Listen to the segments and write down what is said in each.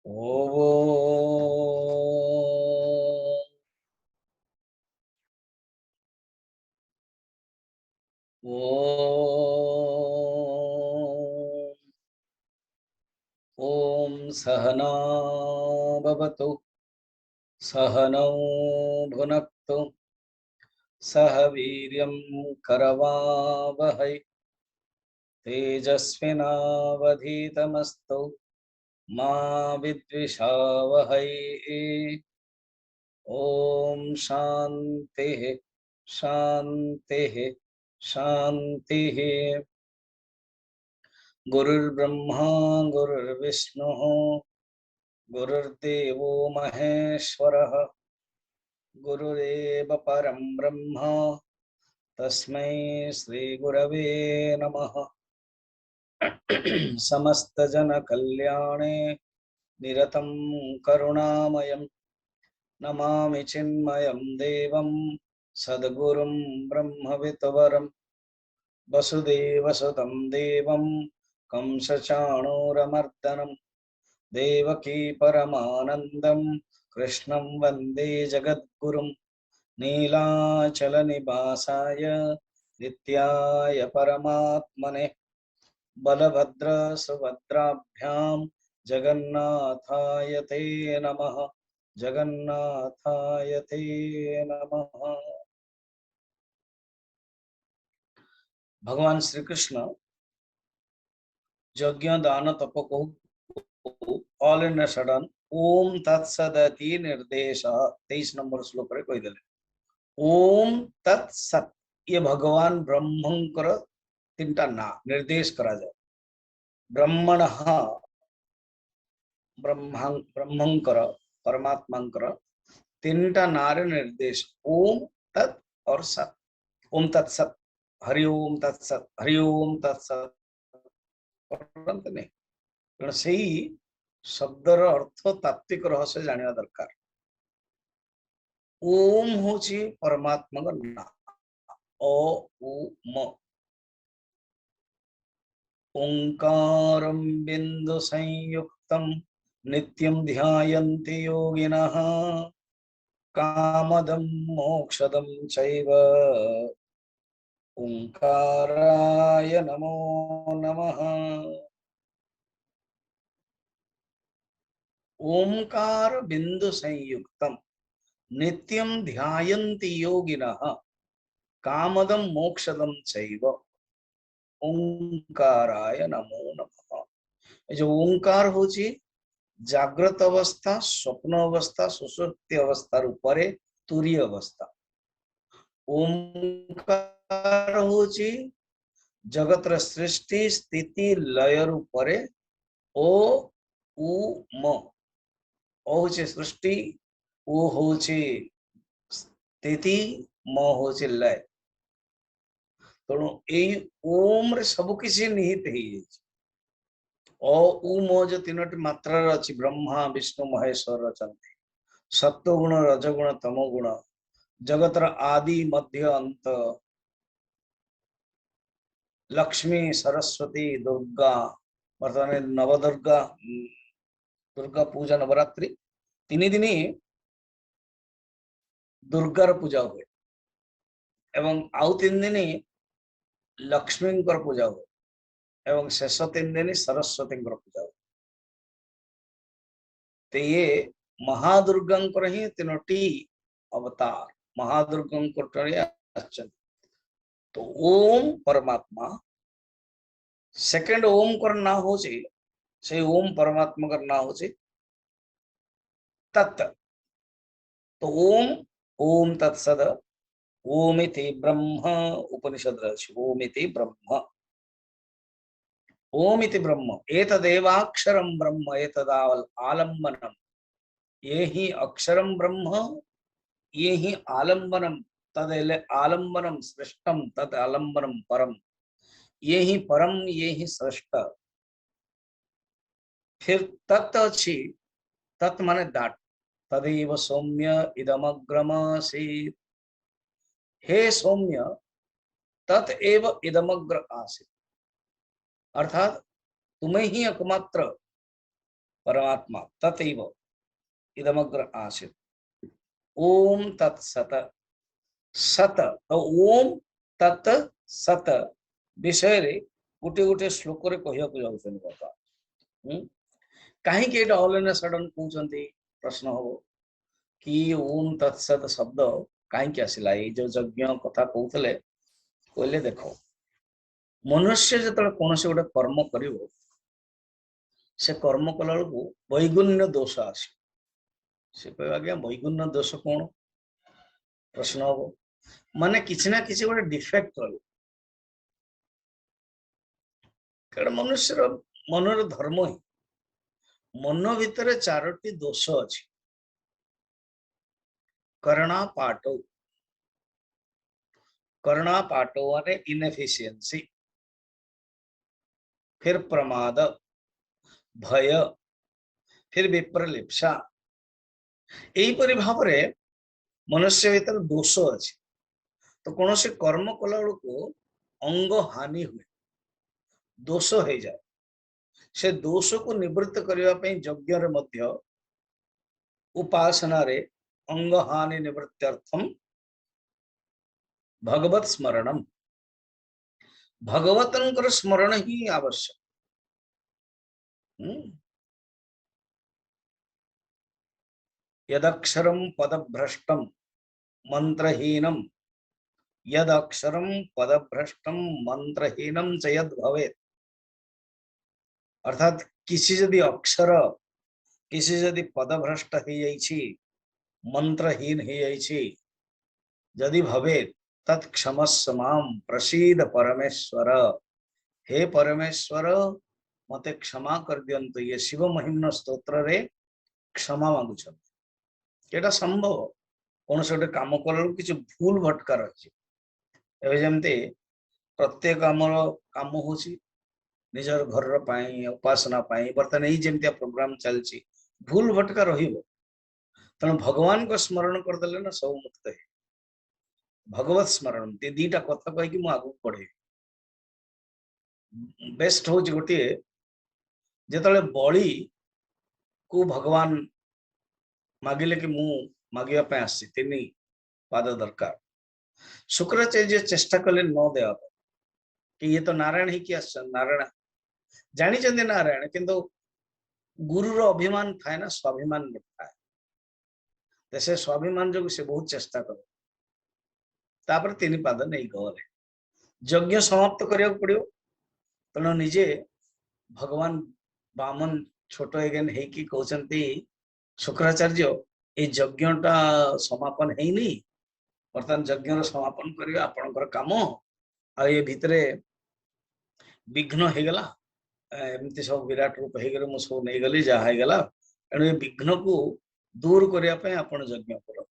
ओम सहना भवतु सहनौ भुनक्तु सह वीर्यं करवावहै तेजस्विनावधीतमस्तु मा विद्विषावहै। ओम शांति शांति शांति। गुरुर्ब्रह्मा गुरुर्विष्णु गुरुर्देवो महेश्वरः गुरुरेव परं ब्रह्म तस्मै श्री गुरवे नमः। समस्त जन कल्याणे निरतं करुणामयं नमामि चिन्मयं देवं सद्गुरुं ब्रह्मविद्वरं वसुदेवसुतं देवं कंसचाणूरमर्दनं देवकी परमानन्दं कृष्णं वन्दे जगद्गुरुं नीलाचलनिवासाय नित्याय परमात्मने बलभद्र सुभद्राभ्यां जगन्नाथाय ते नमः जगन्नाथाय ते नमः। भगवान श्री कृष्ण यज्ञ दान तप को ऑल इन सडन ओम तत्सदति निर्देश 23 नंबर श्लोक रे कहिदेले ओम तत्सत ये भगवान ब्रह्मंकर तीनटा ना निर्देश करा जाए ब्रह्मण ब्रह्मंकर परमात्मांकर तीनटा नार निर्देश ओम तत् और सत ओम तत्सत हरिओम तत्सत हरिओम तत्सत नहीं कारण से शब्दर अर्थ तात्विक रहस्य जानिया दरकार। ओम होची परमात्मा का ना ओ उ म ओंकारं बिंदु संयुक्तं नित्यं ध्यायन्ति योगिनः कामदं मोक्षदं चैव ओंकाराय नमो नमः। ओंकार बिंदु संयुक्तम नित्यं ध्यायन्ति योगिनः कामदं मोक्षदं चैव ओंकाराय नमो नमः। जो ओंकार होची जाग्रत अवस्था स्वप्न अवस्था सुषुप्ति अवस्था उपरे तुरी अवस्था ओंकार होची जगतर सृष्टि स्थिति लय रूपरे ओ उ म ओ होची सृष्टि ओ होची स्थिति म होची लय तेणु एई ओम रे सब किसी निहित है ओ उ म जो तीनोटी मात्रा अच्छी ब्रह्मा विष्णु महेश्वर रचंती सत्वगुण रजगुण तमोगुण जगतर आदि मध्य अंत लक्ष्मी सरस्वती दुर्गा बर्तमान नवदुर्गा दुर्गा पूजा नवरात्रि तीन दिन दुर्गार पूजा हुए एवं आउ 3 दिन लक्ष्मी पूजा हुए एवं शेष 3 दिन सरस्वती पूजा हुए। तो ये महादुर्गा ही 3टी अवतार महादुर्गा तो ओम परमात्मा सेकंड ओम कर ना हो से ओम परमात्मा का ना हो तत् तो ओम ओम तत्सद ओमिति ब्रह्म उपनिषद ओमिति ब्रह्म ओमिति ब्रह्म एतदेवाक्षरं ब्रह्म एतदावल आलम्बनम ये ही अक्षरम ब्रह्म ये ही आलम्बनम तद आलम्बनम सृष्टम तद आलम्बनम परम ये ही परम ये ही सृष्ट फिर तत् अच्छी तत् माने दाट तदेव सौम्य इदमग्रमासीत् हे सौम्य तत्एव इदमग्र आसीत् अर्थात तुम्हें ही एकमात्र परमात्मा तथैव इदमग्र आसीत् ओम तत्सत सत तो ओम तत् सत विषय रे गोटे गोटे श्लोक रे कहिया को जाउछन बाबा कहीं एटा ऑल इन सडन कहउछंती प्रश्न हो कि ओम तत्सत शब्द कहीं आसिला ये जो यज्ञ कथा कहते कहले देखो मनुष्य जो कौन से गोटे कर्म करिवो से कर्म कला बेलू वैगुण्य दोष आस से कह आज्ञा वैगुण्य दोष कौन प्रश्न हम माने किसी ना किसी गोटे डिफेक्ट रही कारण मनुष्य मनर धर्म ही मन भितर चारोटी दोष अच्छी करणा पाटो माने इनएफिशिएंसी फिर प्रमाद भय फिर विप्रलिप्सा यहीपरि भाव में मनुष्य भीतर दोष अच्छी तो कौन से कर्म कला बेलू अंग हानि हुए दोष हो जाए से दोष को निवृत्त करने यज्ञ मध्य उपासना रे अंग हानि निवृत्त्यर्थम भगवत स्मरणम भगवतंकर स्मरण ही आवश्यक यदक्षरम पदभ्रष्टम मंत्रहीनम यदक्षरम पदभ्रष्टम मंत्रहीनम च यद भवेत् अर्थात किसी जदि अक्षर किसी जदि पदभ्रष्ट हो जाइछि मंत्रहीन हो जाइछि जदि भवेत् तत्क्षमस्व माम प्रसीद परमेश्वर हे परमेश्वर मते क्षमा कर दियंतु ये शिव महिम्न स्तोत्र रे क्षमा मागुछन केटा संभव कौन से गोटे काम कला किसी भूल भटका रही जमती प्रत्येक आमर काम हो निजर घर उपासना बर्तमान यही जमती प्रोग्राम चलती भूल भटका तेणु भगवान को स्मरण करदे ना सब मुक्त है भगवत स्मरण दीटा कथा कहीकि आगे पढ़े बेस्ट हूँ गोटे जिते बलि को भगवान मागिले कि मु मागे आसी तीन पाद दरकार शुक्राचार्य चेष्टा कले न देवा कि ये तो नारायण ही कि नारायण जानी नारायण किंतु गुरुर अभिमान थाए ना स्वाभिमान थाए से स्वाभिमान जो से बहुत चेष्टा कर तीन पाद नहीं गले यज्ञ समाप्त करने पड़ो तेणु निजे भगवान बामन छोट एगेन है कहते शुक्राचार्य ये यज्ञटा समापन है बर्तमान यज्ञ समापन करवा आपणकर काम आ ये भितरे विघ्न हो गला एमती सब विराट रूप हो गले मुझे सब नहीं गली जहाँ गला तेणु ये विघ्न को दूर करने आप यज्ञ कर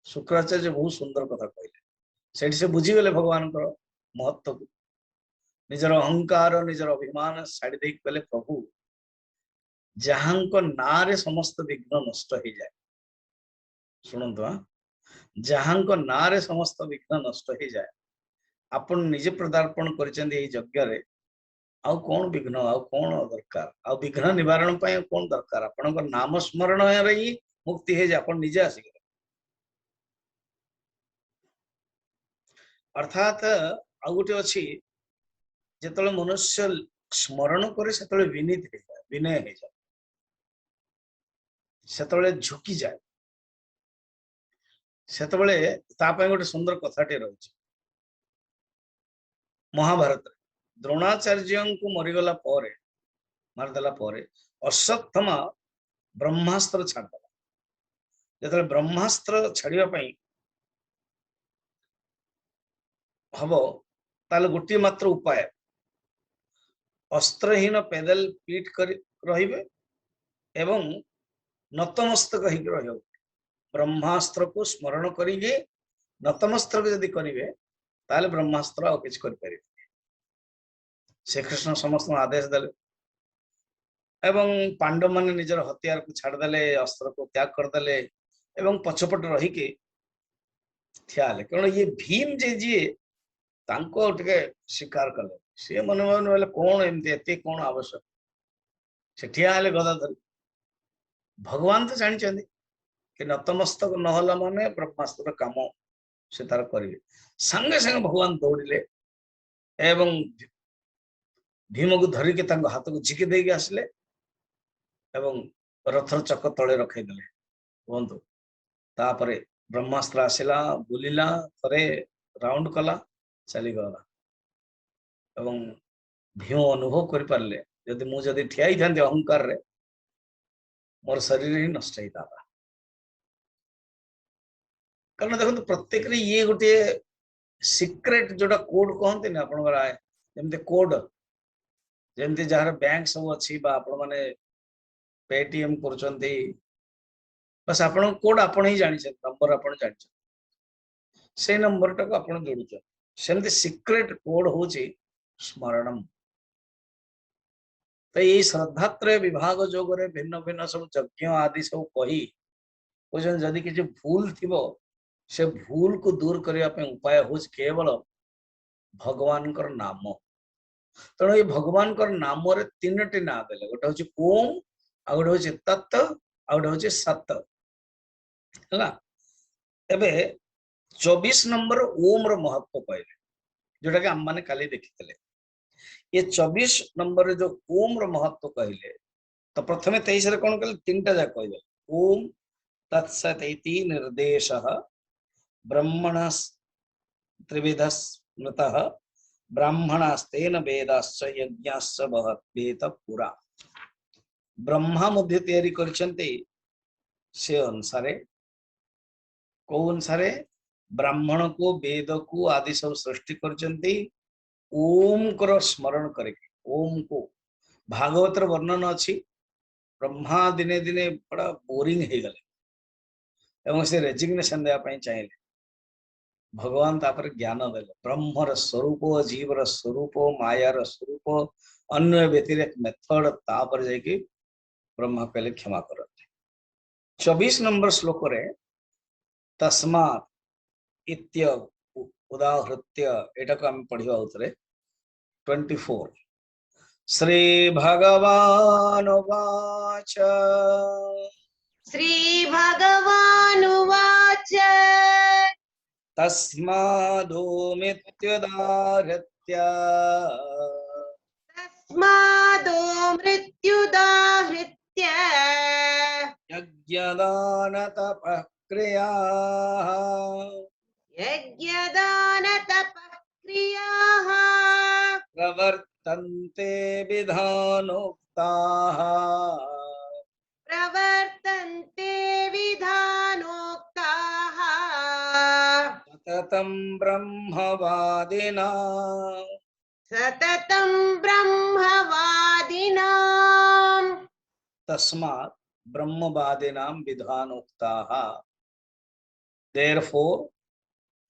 शुक्राचार्य बहुत सुंदर कथा कहले से बुझीगले भगवान महत्व को निजर अहंकार निजर अभिमान छाड़ी दे कहले प्रभु जहां ना रे समस्त विघ्न नष्ट हो जाए शुणु हाँ जहां ना रे समस्त विघ्न नष्ट हो जाए आपण निजे पदार्पण कर यज्ञ आउ कौन विघ्न आउ कौन दरकार आउ विघ्न निवारण कौन दरकार आपण नाम स्मरण ही मुक्ति है आप निजे आसिक अर्थात आउ गोटे अच्छी जिते मनुष्य स्मरण करे से विनीत हो जाए विनय हो जाए से झुकी जाए से गोटे सुंदर कथाटे रही महाभारत द्रोणाचार्य को मरीगला मारदेला अश्वत्थमा ब्रह्मास्त्र छाड़देला जो ब्रह्मास्त्र छाड़ापी हम ताले गोटे मात्र उपाय अस्त्रहीन पैदल पीठ कर रहिबे एवं नतमस्तक हो ब्रह्मास्त्र को स्मरण करेंगे नतमस्तक यदि करेंगे ताले ब्रह्मास्त्र आउ किछ करि श्री कृष्ण समस्त आदेश देले एवं पांडव माने निजर हथियार को छाड़देले अस्त्र को त्याग करदेले एवं पछपट रही के ठियाले कारण ये भीम जी तांको टिके स्वीकार कले सी मन मन कौन एमती एत कौन आवश्यक से ठिया गदा धरी भगवान तो जानी कि नतमस्तक नहला माने ब्रह्मास्त्र काम से तार करेंगे। संगे संगे भगवान दौड़े एवं भीम को धरिके हाथ को झिकी देके आसले एवं रथर चक तले रखईदे बंधु। तापरे ब्रह्मास्त्र आसला बुलिला थरे राउंड कला चलीगला एवं भीम अनुभव कर पारे जदि मुझे ठिया ही था अहंकार रे मोर शरीर ही नष्ट होता। कारण देखो प्रत्येक ये गोटे सिक्रेट जोटा कोड कहते ना आप कोड जमती जार बैंक सब अच्छी आपण माने पेटीएम कर बस आप कोड आपण ही जानी नंबर आप जानी से नंबर टाक आप जोड़ुच सेमती सिक्रेट कोड हूँ स्मरणम। तो ये श्रद्धात्रय विभाग जोगरे भिन्न भिन्न सब यज्ञ आदि सब कही जदि किसी भूल थी से भूल को दूर करने उपाय हूँ केवल भगवान नाम। तेणु ये भगवान नाम तीन टी ना देले गोटे हूँ ओम आ गोटे हूँ तत् आ गोटे हूँ सत है। एबे 24 नंबर ओम रो महत्व कहले जोटा कि आम माने काली देखी ये 24 नंबर जो ओम रो महत्व कहले तो प्रथमे 23 रे कौन कहले तीन टा जा कहले ओम तत्सत निर्देश ब्रह्मण त्रिविध स्मृतः ब्राह्मणास्तेन वेदाश्च यज्ञाश्च वेद पुरा। ब्रह्मा मध्य तैयारी करछन्ते से अनुसारे को अनुसारे ब्राह्मण को वेद को आदि सब सृष्टि करछन्ते ओम को स्मरण करके। ओम को भागवतर वर्णन अच्छी ब्रह्मा दिने दिने बड़ा बोरिंग हो गले एवं से रेजिग्नेशन देवाई चाहिए भगवान तापर ज्ञान देले ब्रह्मर स्वरूप जीवर स्वरूप मायार स्वरूप अन्य व्यतिरेक मेथड तापर जाकि ब्रह्मा कहले क्षमा करते। 24 नंबर श्लोक रे तस्मात् इत्य उदाहृत्य एटा को हम पढ़िबा उतरे 24 श्री भगवान वाच श्री भगवान वाच तस्मादोमित्युदाहृत्य मृत्युदाहृत्य यज्ञदान तपः क्रियाः यज्ञदान तपः क्रियाः प्रवर्तन्ते विधानोक्ताः प्रवर्तन्ते विधानोक्ताः सततं ब्रह्मवादिनां सततं ब्रह्मवादिनाम्। तस्मात् ब्रह्मवादिनां विधानोक्ताः देयरफॉर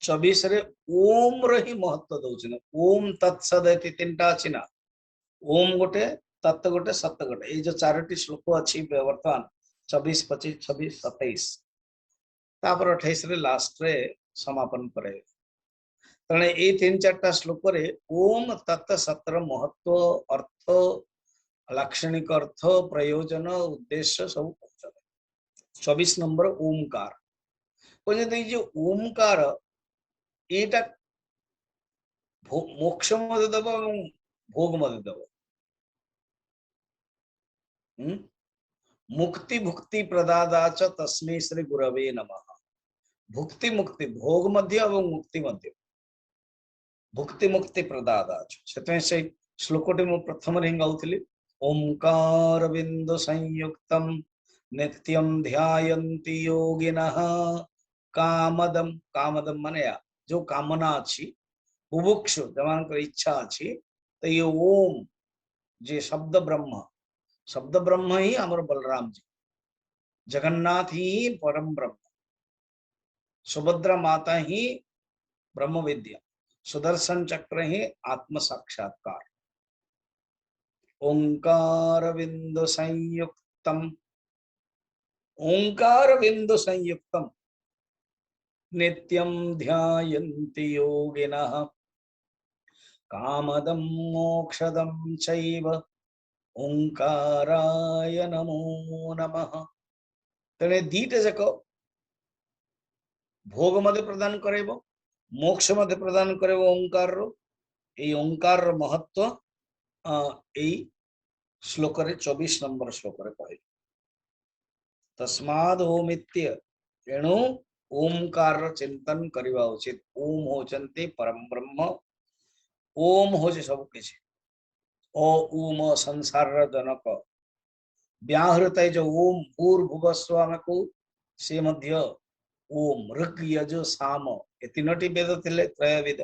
24 रे ओम रही महत्व दउछन। ओम तत्सदिति तीनटा अछि ना ओम गोटे तत् गोटे सत गोटे ये जो चारोटी श्लोक अच्छी वर्तमान 24 25 26 27 तापर 28 रे लास्ट रे समापन करे तणे ए तीन चारटा श्लोक रे ओम तत् सतर महत्व अर्थ लाक्षणिक अर्थ प्रयोजन उद्देश्य सब 24 नंबर ओमकार जो ओमकार एटा मोक्ष मध्य दब भोग मध्य दब मुक्ति भुक्ति प्रदादा च तस्मै श्री गुरवे नमः। भुक्ति मुक्ति भोग मध्य एवं मुक्ति मध्य भुक्ति मुक्ति प्रदादा से श्लोकटी मु प्रथम रे गाउथली ओंकार बिंदु संयुक्तम नित्यं ध्यायन्ति योगिनः कामदम कामदम माने जो कामना अच्छी बुभुक्षु जमान इच्छा अच्छी तो ये ओम जे शब्द ब्रह्म ही अमर बलराम जी जगन्नाथ ही परम ब्रह्म सुभद्रा माता ही ब्रह्म विद्या सुदर्शन चक्र ही आत्म साक्षात्कार ओंकार बिंदु संयुक्तम नित्यं ध्यायन्ति योगिनः कामदं मोक्षदं चैव ओंकाराय नमो नमः। तेने दीटे जाक भोग मध्य प्रदान करेब मोक्ष मध्य प्रदान करेब ओंकार रो ए ओंकार रो महत्व ए श्लोक रे 24 नंबर श्लोक रे कहले तस्माद ओमित्य एणु ओंकार रो चिंतन करिवा उचित ओम होचंती परम ब्रह्म ओम होचे सब किछि ओ उम संसार रो जनक व्याहृत जो ओम भूर्भुवस्वाम को से मध्य ओम ऋग यजु साम ए तीनोटी वेद थिले त्रय वेद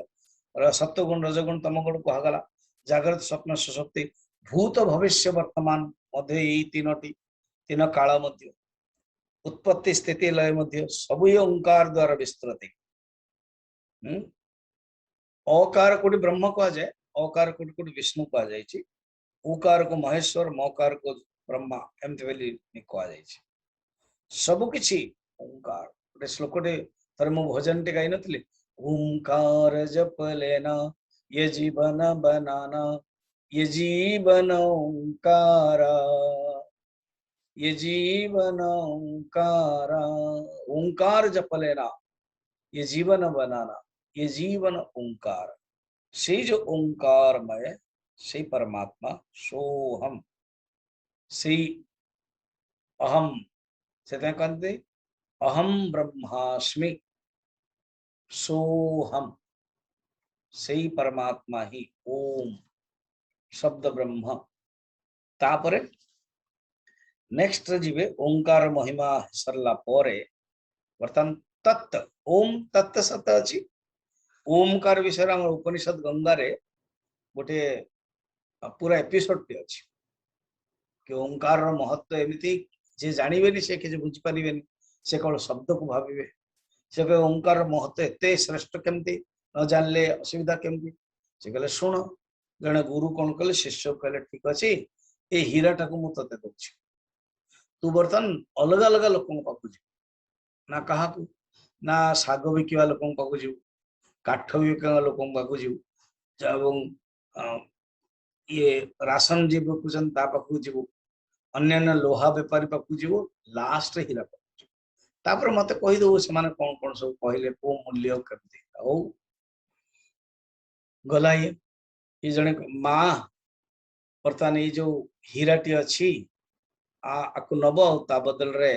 सत्वगुण रजगुण तमगुण कहगला जागृत स्वप्न सुषुप्ति भूत भविष्य वर्तमान मध्य यही तीनोटी तीन काल मध्य उत्पत्ति स्थिति लय मध्य सब ये ओंकार द्वारा विस्तृत अकार कोटि ब्रह्म कह जाए अकार कोटि कोटि विष्णु कह जाए उकार को महेश्वर मकार को ब्रह्मा एमती बेली कह जाए सब किछि ओंकार गोटे श्लोकटे थरे मु भजन टे गाई नथि ओंकार जपलेना ये जीवन बनाना ये जीवन ओंकारा ये जीवन ओंकारा ओंकार जपलेना ये जीवन बनाना ये जीवन ओंकार से जो ओंकारमय से परमात्मा सोहम से अहम से कहते अहम ब्रह्मास्मि सोहम से परमात्मा ही ओम शब्द ब्रह्म तापरे नेक्स्ट जीवे ओंकार महिमा सरला परे वर्तमान तत्त ओम तत्त सत अछि ओमकार विषय हम उपनिषद गंगा रे गोटे पूरा एपिसोड टे अछि कि ओंकार रो महत्व एमिति जे जानिबेनी से कि बुझि परिबेनी से केवल शब्द को भाविबे से कहे ओंकार रो महत्व एते श्रेष्ठ केमती न जानले असुविधा केमती से कहले सुन जने गुरु कोन कहले शिष्य कहले ठीक अछि ए हीराटा को मु तते दउछि तू बर्तन अलग अलग लोकन पाखु ना कहा को ना साग बिकिवा लोकन पाखु जीव काठ बिकिवा लोकन पाखु जीव एवं ये राशन जी बिकुचन ता पाखु जीव अन्य लोहा बेपारी पाखु जीव लास्ट हीरा पाखु तापर मते कहि दो से माने कोन कोन सब कहले को मूल्य करते हो गला ये जने माँ बर्तमान ये जो हीराटी अच्छी आकु नब ता बदल रे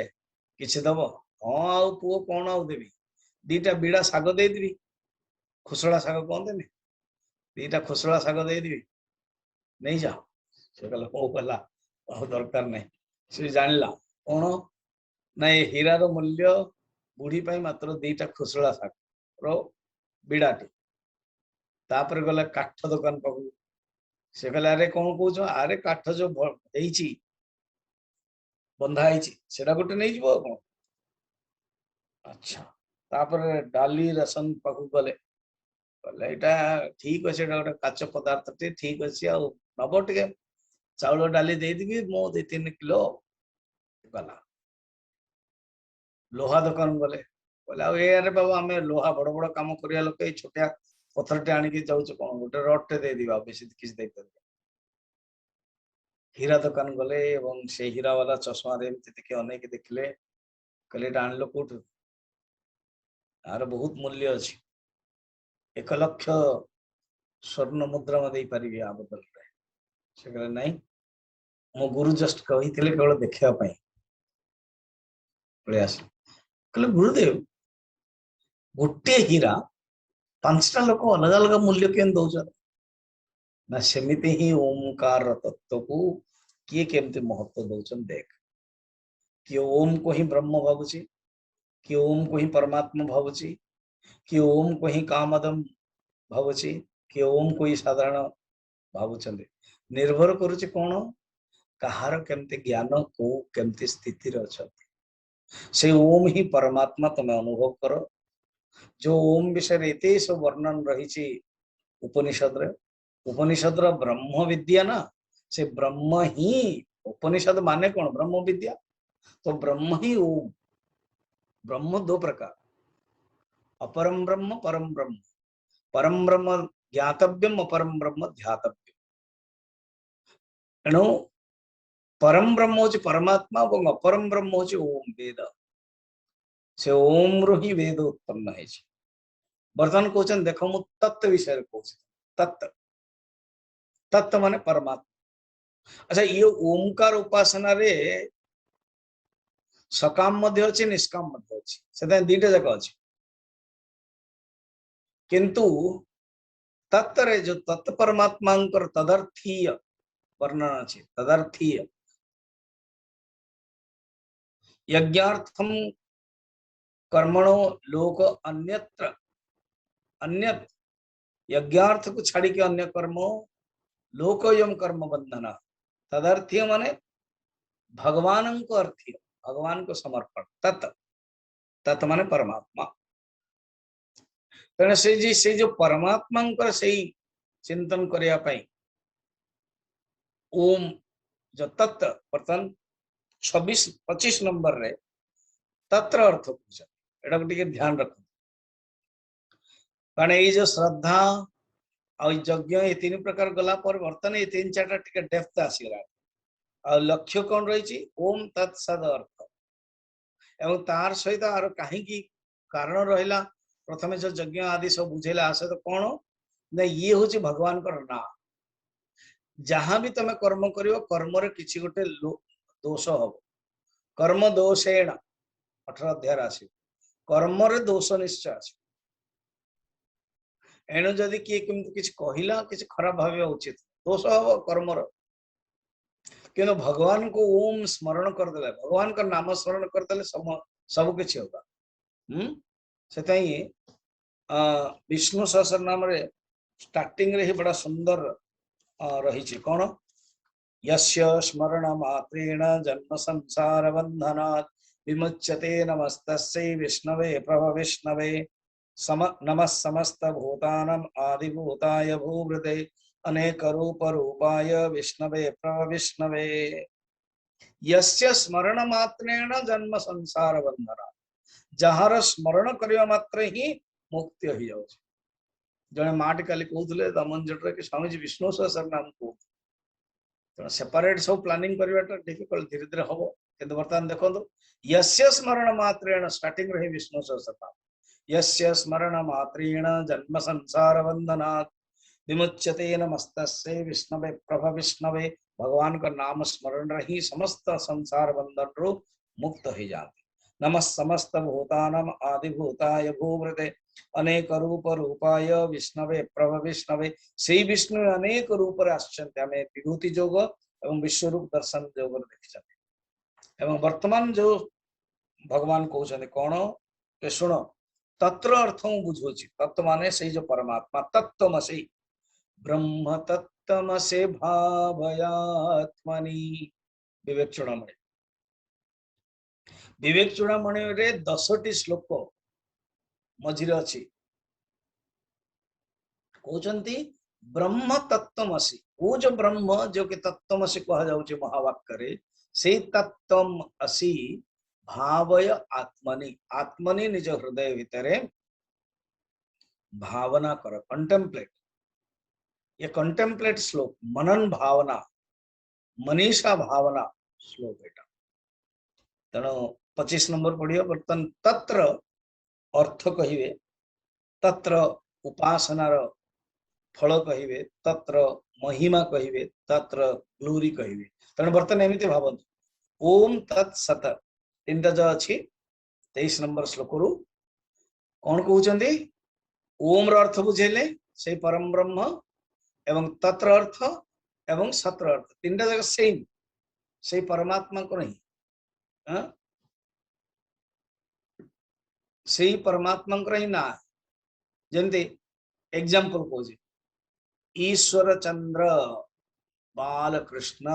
किछि दब हाँ आउ पुओ कौन आउ देवी दीटा बीड़ा साग दे देवी खुसला साग कौन देने दीटा खुसला साग दे देवी नहीं जा से कहला ओ कहला बहुत दरकार नहीं से जानला कौन ना ये हीरा रो मूल्य बुढ़ी पाई मात्र दीटा खुसला साग रो बीड़ाटी तापर गला काठ दुकान पाखु से कहला अरे कौन कौच अरे काठ जो हेची बंधा सेटा गोटे नहीं जीव कौन अच्छा तापर डाली रसन पाखु गले कहले एटा ठीक अच्छे गोटे काच पदार्थ टे ठीक अच्छे नब टे चाउल डाली देदेवी मो 2-3 किलो गला लोहा दुकान गले कहले अरे बाबा आम लोहा बड़ बड़ कम करिया लोक छोटिया पथर टे आनिक जाऊँ कौन गोटे रड टे देदेवा बेसी किसी दे हीरा दुकान गले एवं से हीरा वाला चश्मा देखिए अनेक देखले कहले आन लो कौट यार बहुत मूल्य अच्छी 1 लाख स्वर्ण मुद्रा में दे पारि आ बदल से कहले नहीं मो गुरु जस्ट कही केवल देखा प्रयास कहले गुरुदेव गोटे हीरा 5टा लोक अलग अलग मूल्य के दौर ना सेमिति ही ओमकार तत्व को किए केमती महत्व दौन देख किए ओम को ही ब्रह्म भावुची कि ओम को ही परमात्मा भावुची कि ओम को ही कामदम भावुची कि ओम को ही साधारण भावुचंदे निर्भर करुचे कौन कहार केमती ज्ञान को केमती स्थिति रे अछंती से ओम ही परमात्मा तमे अनुभव करो जो ओम विषय एते सब वर्णन रही उपनिषद रे उपनिषद ब्रह्म विद्या ना से ब्रह्म ही उपनिषद माने कौन ब्रह्म विद्या तो ब्रह्म ही ओम ब्रह्म 2 प्रकार अपरम ब्रह्म परम ब्रह्म ज्ञातव्यम अपरम ब्रह्म ध्यातव्यम एणु परम ब्रह्म हूँ परमात्मा और अपरम ब्रह्म हूँ ओम वेद से ओम रु ही वेद उत्पन्न है बर्तमान कहते देख मु तत्व विषय कहूँ तत्व तत्व माने परमात्मा अच्छा ये ओमकार उपासना रे सकाम मध्य अच्छी निष्काम मध्य अच्छी से दीटा जाक अच्छी किंतु तत्व जो तत्व परमात्मा तदर्थीय वर्णन अच्छी तदर्थीय यज्ञार्थम कर्मणो लोक अन्यत्र अन्यत यज्ञार्थ को छाड़ी के अन्य कर्मों लोकयम कर्म बंधन तदर्थीय माने भगवान को अर्थीय भगवान को समर्पण तत् तत् माने परमात्मा तेना से जो परमात्मा से चिंतन करिया पई ओम जो तत्व बर्तन 26-25 नंबर रे तत्र अर्थ पूछा एटा को टिके ध्यान रख कारण ये जो श्रद्धा और यज्ञ ये तीन प्रकार गला पर बर्तन ये तीन चार टिके डेप्थ आसीला और लक्ष्य कौन रही ओम तत्सद अर्थ एवं तार सहित आर कहीं कारण रहा प्रथम जो यज्ञ आदि सब बुझेला सहित कौन ना ये हूँ भगवान ना जहां भी तुम कर्म करियो कर्म रे किछि गोटे दोष हम कर्म दोषेण 18 अध्याय आस कर्म रे दोष निश्चय आस एणु जदि किए किसी कहला किसी खराब भाव उचित दोष हम कर्म कि भगवान को ओम स्मरण करदे भगवान का नाम स्मरण करदे सब किछि होगा से विष्णु सहस्र नाम रे स्टार्टिंग रे ही बड़ा सुंदर रही कौन यस्य स्मरण मात्रेण जन्म संसार बंधनात् विमुच्यते नमस्तस्यै विष्णवे प्रभ विष्णवे नमः समस्त भूतानां आदिभूताय भूभृते अनेक रूप रूपाय विष्णवे प्रभ विष्णवे यस्य स्मरण मात्रेण जन्म संसार बंधनात् जहार स्मरण करने मात्र ही मुक्ति हो जाए जड़े माटी काली कहते दमनजट कि स्वामीजी विष्णु सहस्र नाम कहते सेपरेट सब प्लानिंग करवाटा डिफिकल्ट धीरे धीरे हम किंतु बर्तमान देखो यस्य स्मरण मात्रेण स्टार्टिंग रही विष्णु सहस्र नाम यस्य स्मरण मात्रेण जन्म संसार बंधनात् विमुच्यते नमस्तस्यै विष्णवे प्रभ विष्णवे भगवान का नाम स्मरण रही समस्त संसार बंधन रू मुक्त हो जाते नमः समस्त भूतानां आदिभूताय भूभृते अनेक रूप रूपाय विष्णवे प्रभ विष्णवे से विष्णु अनेक रूप आम विभूति जोग एवं विश्वरूप दर्शन जोग देखी एवं वर्तमान जो भगवान कहते कौन के शुण तत्र अर्थ हूँ बुझुची तत्व माने से जो परमात्मा तत्वमसि ब्रह्म तत्वमसे भावयात्मनि विवेक चूड़ामणि रे 10टी श्लोक मझिरे अच्छी कहते ब्रह्म तत्वमसि वो जो ब्रह्म जो कि तत्वमसि कह जाउछि महावाक्य से तत्वमसि भावय आत्मनि आत्मनि निज हृदय भितरे भावना कर कंटेम्पलेट ये कंटेम्पलेट श्लोक मनन भावना मनीषा भावना श्लोक एटा तेणु 25 नंबर पढ़ियो बर्तन तत्र अर्थ कहिवे तत्र उपासनार फल कहिवे तत्र महिमा कहिवे तत्र ग्लोरी कहिवे तेणु बर्तन एमती भावतु ओम तत्सत तीनटा जो अच्छी 23 नंबर श्लोक रु कौन कहते ओम अर्थ बुझेले से परम ब्रह्म एवं तत्र अर्थ एवं सत्र अर्थ तीनटा जगह सेम से परमात्मा को नहीं से परमात्मा को ही ना जमती एग्जांपल कौन ईश्वर चंद्र बालकृष्ण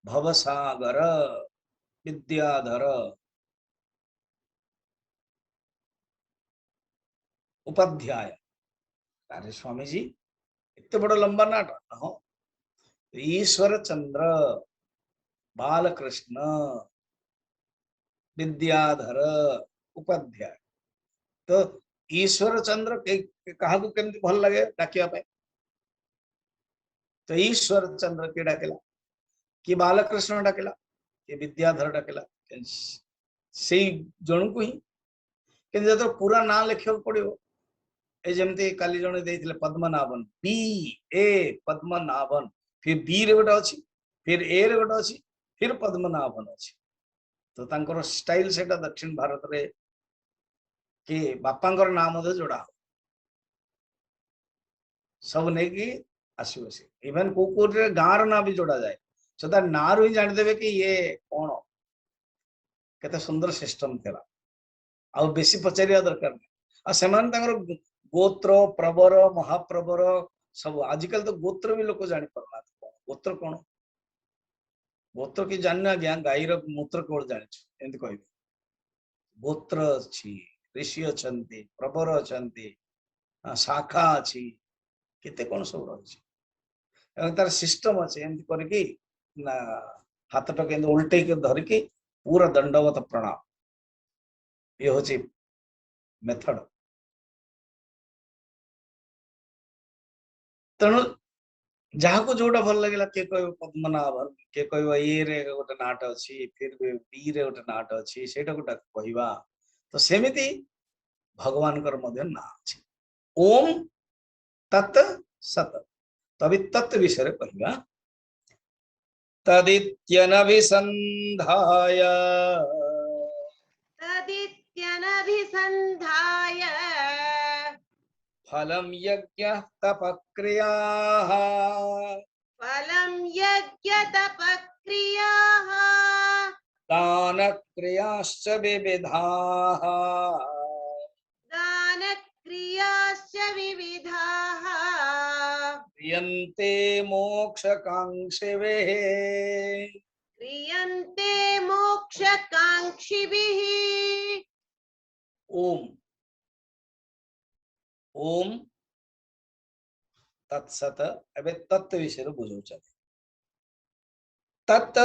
भवसागर विद्याधर उपाध्याय अरे स्वामी जी इतने बड़ा लंबा नाटक हाँ ईश्वर चंद्र बालकृष्ण विद्याधर उपाध्याय तो ईश्वर चंद्र क्या केमती भल लगे डाकिया तो ईश्वर चंद्र के डाकिला कि बालकृष्ण डाकिला कि विद्याधर डाकिला से जन को ही कि पूरा ना लिखा पड़ो ए जमती काली जने देइथिले पद्मनाभन बी ए पद्मनाभन फिर बी रे गोटे अछि फिर ए रे गोटे अछि फिर पद्मनाभन अछि तो तांकर स्टाइल सेटा दक्षिण भारत रे कि बापांकर नाम मधे जोड़ा हो सब नहीं कि आसो से इवन को गाँव ना भी जोड़ा जाए सदा ना रू ही जानिदेवे कि ये कौन केते सुंदर सिस्टम थिला आ बेसी पचारिया दरकार नहीं आ सेमान तांकर गोत्र प्रवर महाप्रवर सब आजिकल तो गोत्र भी लोग जानी पारना गोत्र कौन गोत्र की जानना गया गाई मूत्र केवल जानी एमती कह गोत्र अच्छी ऋषि अच्छा प्रवर अच्छा शाखा अच्छी केते कौन सब रही तार सिस्टम अच्छे एमती करके ना हाथ टाक उल्टे धरिकी पूरा दंडवत प्रणाम ये हूँ मेथड तेणु जहाँ को जोटा भल लगे किए कह पद्मनाभन किए कह ये रे गोटे नाट अच्छी फिर बी रे गोटे नाट अच्छी से गोटे कहवा तो सेमिति भगवान ना अच्छे ओम तत् सत तभी तत् विषय कहवा तदित्यनभिसन्धाय तदित्यनभिसन्धाय फलं यज्ञः तपक्रियाः फलं यज्ञतपक्रियाः दानक्रियाश्च विविधाः दानक्रियाश्च विविधाः क्रियन्ते मोक्षकाङ्क्षिभिः क्रियन्ते मोक्षकाङ्क्षिभिः ओम ओम तत्सत एबे तत्व विषय बुझाऊ तत्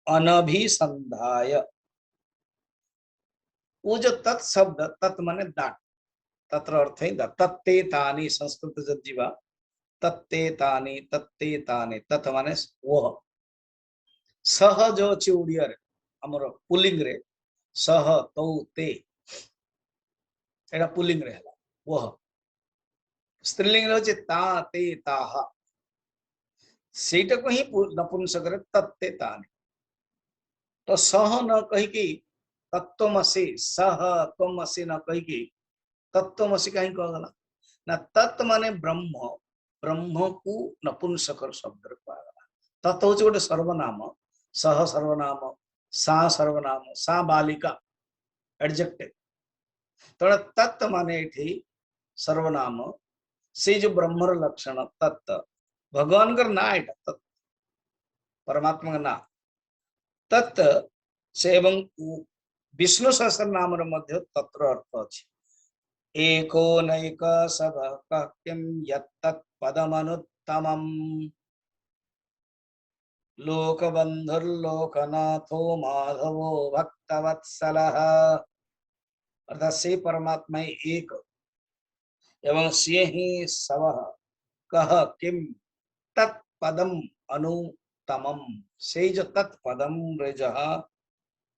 अनभिसंधाय वो जो तत् शब्द तत् माने दाट तत्र अर्थ ही तत्ते तानि संस्कृत जीवा तत्ते तानि तत् माने वह सह जो अच्छी ओडिया रे हमर पुलिंग रे सह तौ ते एटा पुलिंग रे हला वह स्त्रीलिंग रे ता ते ताह सेटा को ही नपुंसक रे तत्ते तानि तो सह न कही कि तत्वमसि सह त्वमसि न कही कि तत्वमसि कहीं कहला ना तत् माने ब्रह्म ब्रह्म को नपुंसक शब्द कहला तत् हूँ गोटे सर्वनाम सह सर्वनाम सा बालिका एडजेक्टिव तेना तत् माने एठी सर्वनाम से जो ब्रह्मर लक्षण तत् भगवान कर ना एटा तत् परमात्मा का ना तत् से एवं विष्णु सहस्र नाम मध्य तत्र अर्थ अछि एको नैक सब किम यत्तत् पदमनुत्तमम् लोकबंधुर्लोकनाथो माधवो भक्तवत्सलः अर्थात से परमात्मा एक एवं से ही सब कह किम तत्पदम अनुत्तमम से जो तत्पदम रे जहा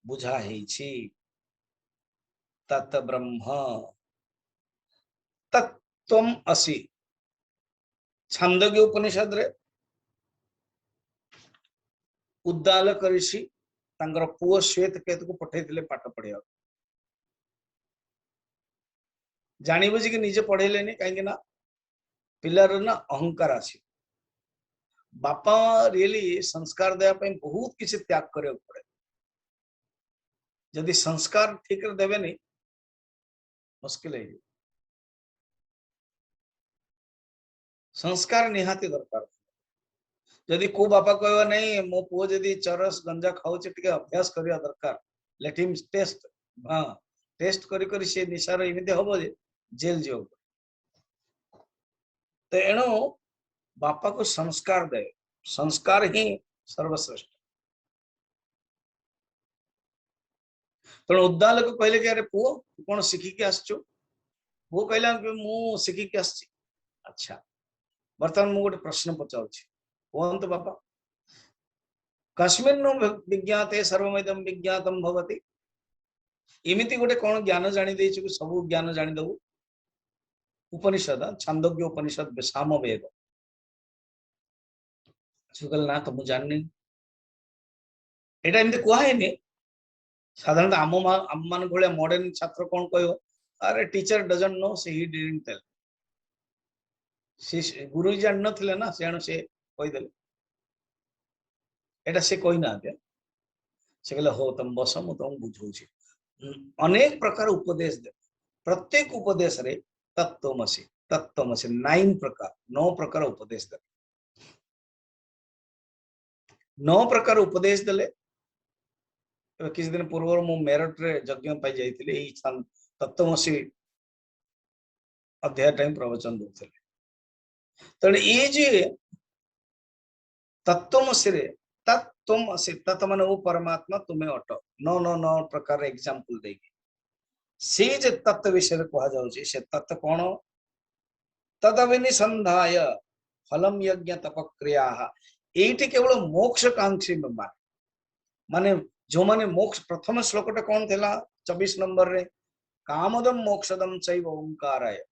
बुझा हेछि तत् ब्रह्म तत्त्वम असि छांदोग्य उपनिषद रे उद्दालक ऋषि तांकर पुओ श्वेत केतु को पठेइथिले पाठ पढ़िया जानी बुझी कि निजे पढ़ेलेनी कहीं ना पिलार ना अहंकार आसी बापा रियली संस्कार देया पे बहुत किसी त्याग करे पड़े यदि संस्कार ठीक देवे नहीं मुश्किल है संस्कार निहाती दरकार जदि को बापा कहवा नहीं मो पुओ जदि चरस गंजा खाऊचे टिके अभ्यास करिया दरकार लेट हिम टेस्ट हां टेस्ट करी करी से निशार एमिते हबो जे जेल जो तो एणु बापा को संस्कार दे संस्कार ही सर्वश्रेष्ठ तेणु उद्दालक कहले कि अरे पुओ कौन शिखिकी आसचो पुओ कहला कि मु शिखिकी आसची अच्छा बर्तमान मु गोटे प्रश्न पचाउछि कहंतु बापा कस्मिन्नु विज्ञाते सर्वमिदं विज्ञातम भवति। इमिति गोटे कौन ज्ञान जानी देछि कि सब ज्ञान जानी दबु। उपनिषद छांदोग्य उपनिषद साम वेद सुकल ना तो मु जाननी एटा एमती कुआ है साधारण आम मान भाया मॉडर्न छात्र कौन कह अरे टीचर डजंट नो से ही डिडंट टेल से गुरु जान नथिले ना से कहीदेले एटा से कही ना से कहले हो तुम बस मु तुम बुझौछि। अनेक प्रकार उपदेश दे प्रत्येक उपदेश रे तत्वमसि तत्वमसि 9 प्रकार उपदेश दे 9 प्रकार उपदेश देले। किसी दिन पूर्व मु मेरठ रे यज्ञ पाई जाइथिले एई तत्वमसि अध्याय टाइम प्रवचन दोथिले तणे ए जे तत्वमसि रे तत्वमसि तत् माने वो परमात्मा तुम्हें अट 9 प्रकार एग्जांपल देगी से जे तत्व विषय कहा जाउछि से तत्व कोन तदविनिसंधाय फलम यज्ञ तपक्रिया एठी केवल मोक्ष कांक्षी माने जो माने मोक्ष प्रथम श्लोकटा कौन थिला 24 नंबर रे कामदम मोक्षदम चैव ओंकाराय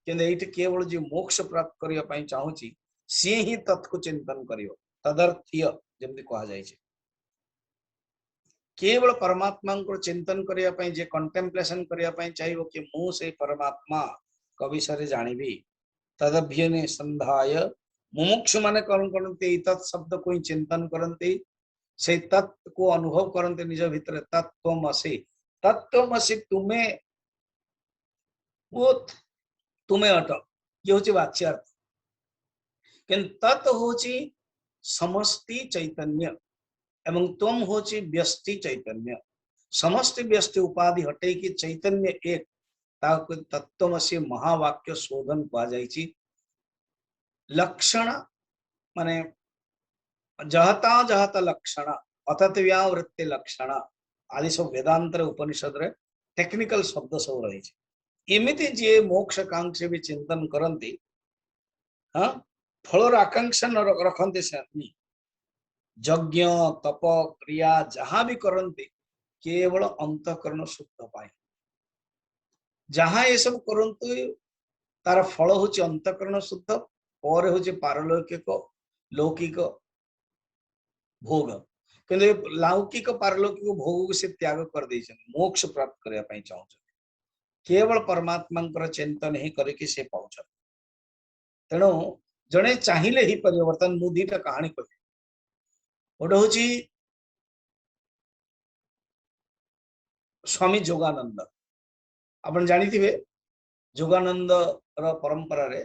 किंतु एठी केवल जे मोक्ष प्राप्त करिया पई चाहूची से ही तत्को चिंतन करियो तदर्थीय जेमति कहा जाय छै। केवल परमात्मा को चिंतन करिया पई जे कंटेम्पलेशन करिया पई चाहिबो कि मु से परमात्मा कविषय जानिबी तदभ्यने संधाय मुमुक्षु माने कौन करते तत् शब्द को चिंतन करते से तत्व को अनुभव करते निज भीतर तत्वमसि तत्वमसि तुम्हें वो तुम्हें अट ये होची वाच्यार्थ किंतु तत् होची समष्टि चैतन्य एवं तुम होची व्यष्टि चैतन्य समष्टि व्यष्टि उपाधि हटे कि चैतन्य एक ताको तत्वमसि महावाक्य शोधन कहा जायछि। लक्षण माने जहता जहता लक्षण अतत व्यावृत्ति लक्षण आदि सब वेदांतर उपनिषद रे टेक्निकल शब्द सब रही है। एमिति जे मोक्ष कांक्षी भी चिंतन करंती हाँ फलर आकांक्षा न रखते से यज्ञ तप क्रिया जहां भी करंती केवल अंतःकरण शुद्ध पाए जहां ये सब करंतु तार फल होची अंतःकरण शुद्ध और होची पारलौकिक लौकिक भोग किंतु लौकिक पारलौकिक भोग से त्याग कर दे मोक्ष प्राप्त करने पाई चाहूँ केवल परमात्मा चिंतन ही करके से पाउछ तेणु जड़े चाहिए ही परिवर्तन मु दीटा कहानी कह गोटे हूँ स्वामी जोगानंद आपण जानी जोगानंद परंपरा रे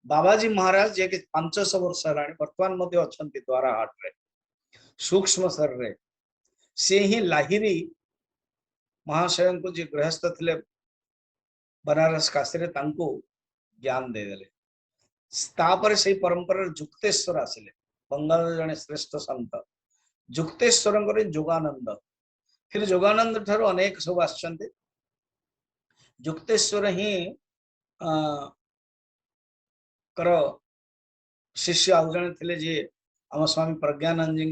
बाबाजी महाराज जे कि 500 वर्ष है बर्तमान मध्य अच्छा द्वारा हाट रे सूक्ष्म शरीर रे से ही लाहिरी महाशय को जी गृहस्थ थे बनारस काशी रे तांको ज्ञान देदेले तापर से परंपरा जुक्तेश्वर आसिले बंगाल जने श्रेष्ठ संत जुक्तेश्वर जोगानंद फिर जोगानंद ठारो अनेक सब आछंते जुक्तेश्वर ही कर शिष्य आउ जने थिले जे आम स्वामी प्रज्ञानंद जी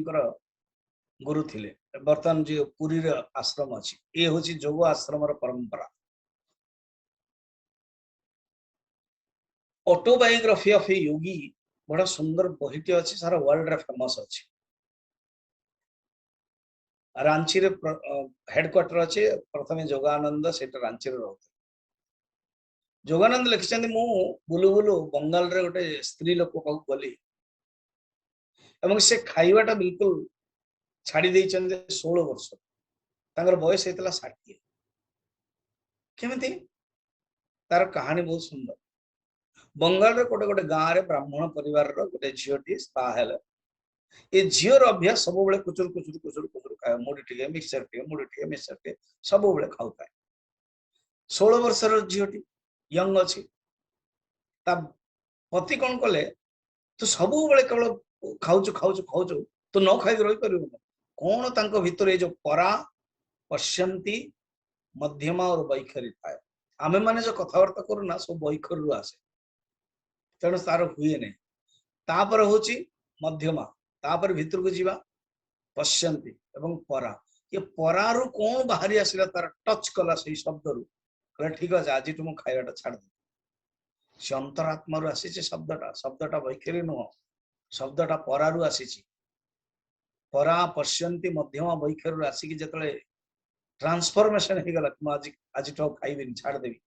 गुरु थिले बर्तमान जो पुरी रे आश्रम अछि ए होची जोग आश्रम रो परंपरा। ऑटोबायोग्राफी ऑफ ए योगी बड़ा सुंदर बहिटी अच्छी सारा वर्ल्ड रे फेमस अच्छी रांची रे हेडक्वार्टर अच्छे प्रथम जोगानंद से रांची रे रहते जोगानंद लिखिछन्ति मु बुलु बुलु बंगाल रे गोटे स्त्री लोक पाक गली एवं से खाइबाटा बिल्कुल छाड़ी दे 16 वर्ष तांगर बयस हेतला 60 केमिति तार कहानी बहुत सुंदर बंगाल रे गोटे गोटे गाँव रे ब्राह्मण परिवार रो गोटे झीटी हेले ये झीर अभ्यास सब बेले कुचुर कुचुर कुचुर कुचुर खाए मुड़ी टिके मिक्सचर टिके मुड़ी टिके मिक्सचर टिके सब बेले खाऊ थाए 16 वर्षर झीटी यंग अच्छी पति कौन कले तू सब बेले केवल खाऊचु खाऊचु खाऊचु तू न खाई रही पार कौन तांको भितर जो परा पश्यंती मध्यमा और वैखरी थाए आमे माने जो कथबार्ता करूना सब वैखर रु आसे तेणु तार हुए नहीं तापर होची मध्यमा तापर भितर को जीवा पश्यन्ति एवं परा ये परारु कौन बाहरी आसिला तार टच कला से शब्द रु कहला ठीक अछि आज तुम खाइबाटा छाड़ दे से अंतरात्मा रु आसी शब्दटा वैखरी नुह शब्दटा परारु आसी परा पश्यन्ति मध्यमा वैखरी आसिक जतले ट्रांसफॉर्मेशन हो गला तुम आज तो खाइबेनी छाड़ देबी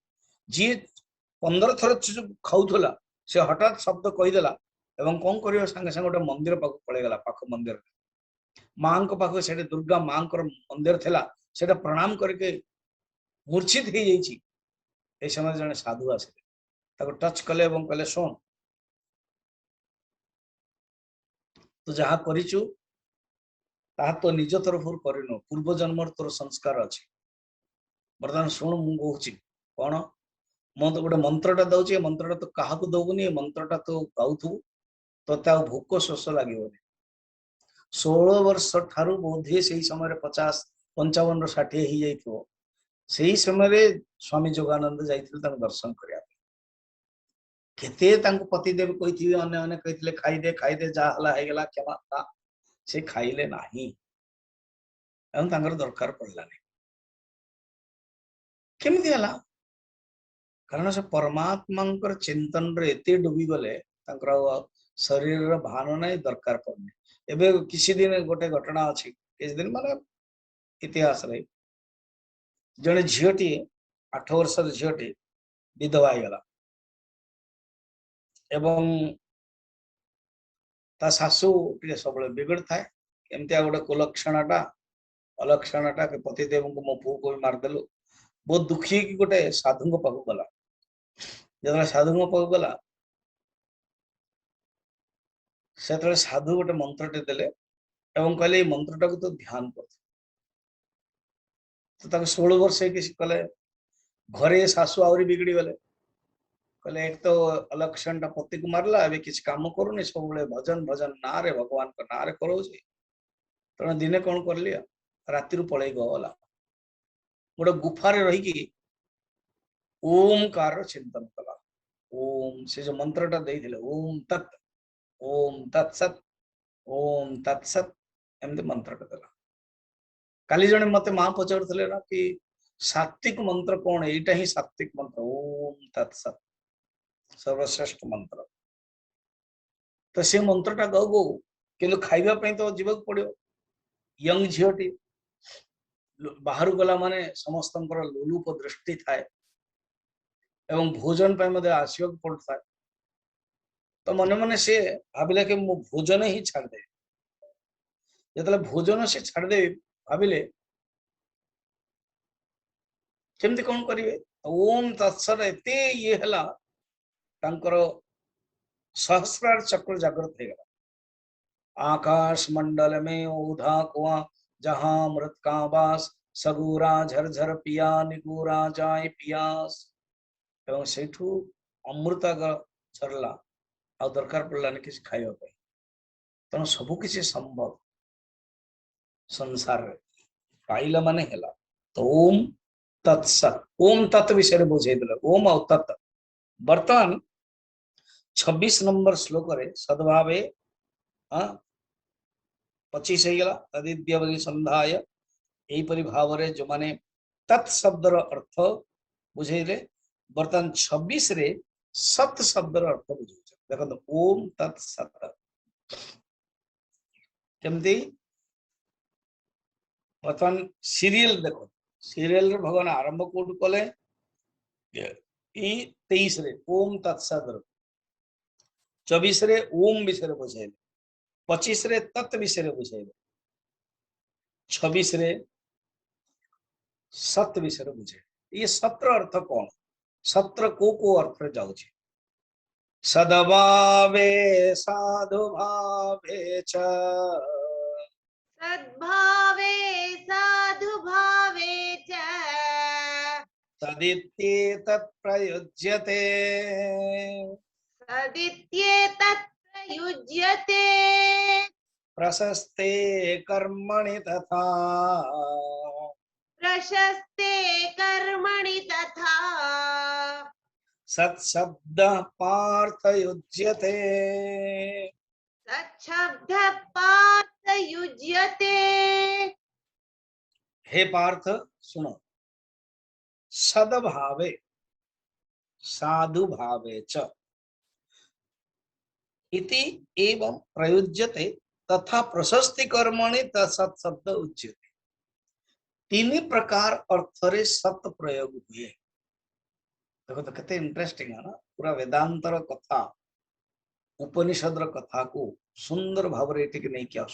जी 15 थर खाऊला से हठात शब्द कहीदेला एवं कौन कर सांगे सांगे गोटे मंदिर पाख पलैगला पाख मंदिर माँ पाख से दुर्गा माँ मंदिर थिला से प्रणाम करके मूर्छित हो जाइए समय जने साधु आसे टच कले कहले शुण तू जहाँ करिचु ताहा तो निज तरफ करनु पूर्व जन्म तोर संस्कार अच्छी बर्तमान शुण मु कहूँ कौन मु तो गोटे मंत्रटा दौची मंत्रटा तो क्या दबुनी मंत्रटा तो गाउथु तो भोक शोष लगे 16 वर्ष ठारू बोधे से समय 50-55 60 हो जाइथिबो से समय स्वामी जोगानंद जाइथिले दर्शन करिया केते पतिदेव कही अन्य कही खाईदे जहाँ है क्षमा से खाइले नाही दरकार पड़लानी केमिति हला कारण से परमात्मा चिंतन रे एते डूबी गले शरीर भान नहीं दरकार पड़ने एबे किसी दिन गोटे घटना अच्छी किसी दिन माने इतिहास रे जड़े झीटी 8 वर्ष झीटी विधवा गला एवं ता सासू टे सब बिगड़ थाए एमती गोटे कुलक्षणाटा अलक्षणाटा के पतिदेव को मो पु को मारदेलु बहुत दुखी कि गोटे साधु पाक गला जो साधु पाक गला से साधु गोटे मंत्रटे देले एवं कहले मंत्रटा को तो ध्यान कर तो 16 वर्ष कले घरे सासू आहरी बिगड़ी गले कहले एक तो अलक्षण पति को मारला अभी किसी काम करूनी सब भजन भजन ना रे भगवान का ना रे करो तेना दिने कौन कर लिया राति पलई गला गोटे गुफारे रही ओमकार चिंतन कला ओम से जो मंत्रटा देइथिले ओम तत्सत एमती मंत्रटा देला काली जने मते मां पचारुथिले ना कि सात्विक मंत्र कौन एटा ही सात्विक मंत्र ओम तत्सत सर्वश्रेष्ठ मंत्र तो से मंत्रटा गौ गौ कि खाइबा तो जीवक पड़ो यंग झीटी बाहर गला माने समस्त लोलुप दृष्टि थाए एवं भोजन आसवाक पड़ता है तो मन मन से भाविले कि मु भोजन ही छाड़दे जो भोजन से छाड़दे भाविले केमती कौन करेंगे ओम तत्सर एते ये हला सहस्रार चक्र जागृत हो गला आकाश मंडल में ऊधा कुआ जहां मृत का वास सगुरा झरझर पिया निगुरा जाए पियास एवं सेठू अमृता झरला आ दरकार पड़लानी किसी खाइबा तेणु सबु किसी संभव संसार पाइला माने हेला तो ओम तत्सत ओम तत् विषय बुझे ओम और तत् वर्तमान 26 नंबर श्लोक रे सद्भावे 25 गला तदिद्यवधि संधाय यहीपरि भाव रे जो माने तत् शब्दर अर्थ बुझेले वर्तमान 26 रे सत शब्दर अर्थ बुझे देखो ओम तत् सत केमती वर्तमान सीरियल देखो सीरियल रे भगवान आरंभ कोड कले 23 रे ओम तत्सत 24 रे ओम विषय बुझेले 25 रे तत् विषय बुझेले 26 रे सत विषय बुझे ये सत्र अर्थ कौन सत्र को अर्थ रे जाउछि सद्भावे साधु भावे च सद्भावे साधु भावे च तदित्येतत् प्रयुज्यते सदित्येतत् प्रयुज्यते प्रशस्ते कर्मणि तथा प्रशस्ते कर्मणि तथा सत्शब्द पार्थ युज्यते सच्छब्द पार्थ युज्यते। हे पार्थ सुनो, सद्भावे साधु भावे च इति एवं प्रयुज्यते तथा प्रशस्ति कर्मणि तत्सत् शब्द उच्यते। तीन प्रकार अर्थरे सत प्रयोग हुए। देखो तो कितने इंटरेस्टिंग है ना, पूरा वेदांतर कथा उपनिषद कथा को सुंदर भाव नहीं किया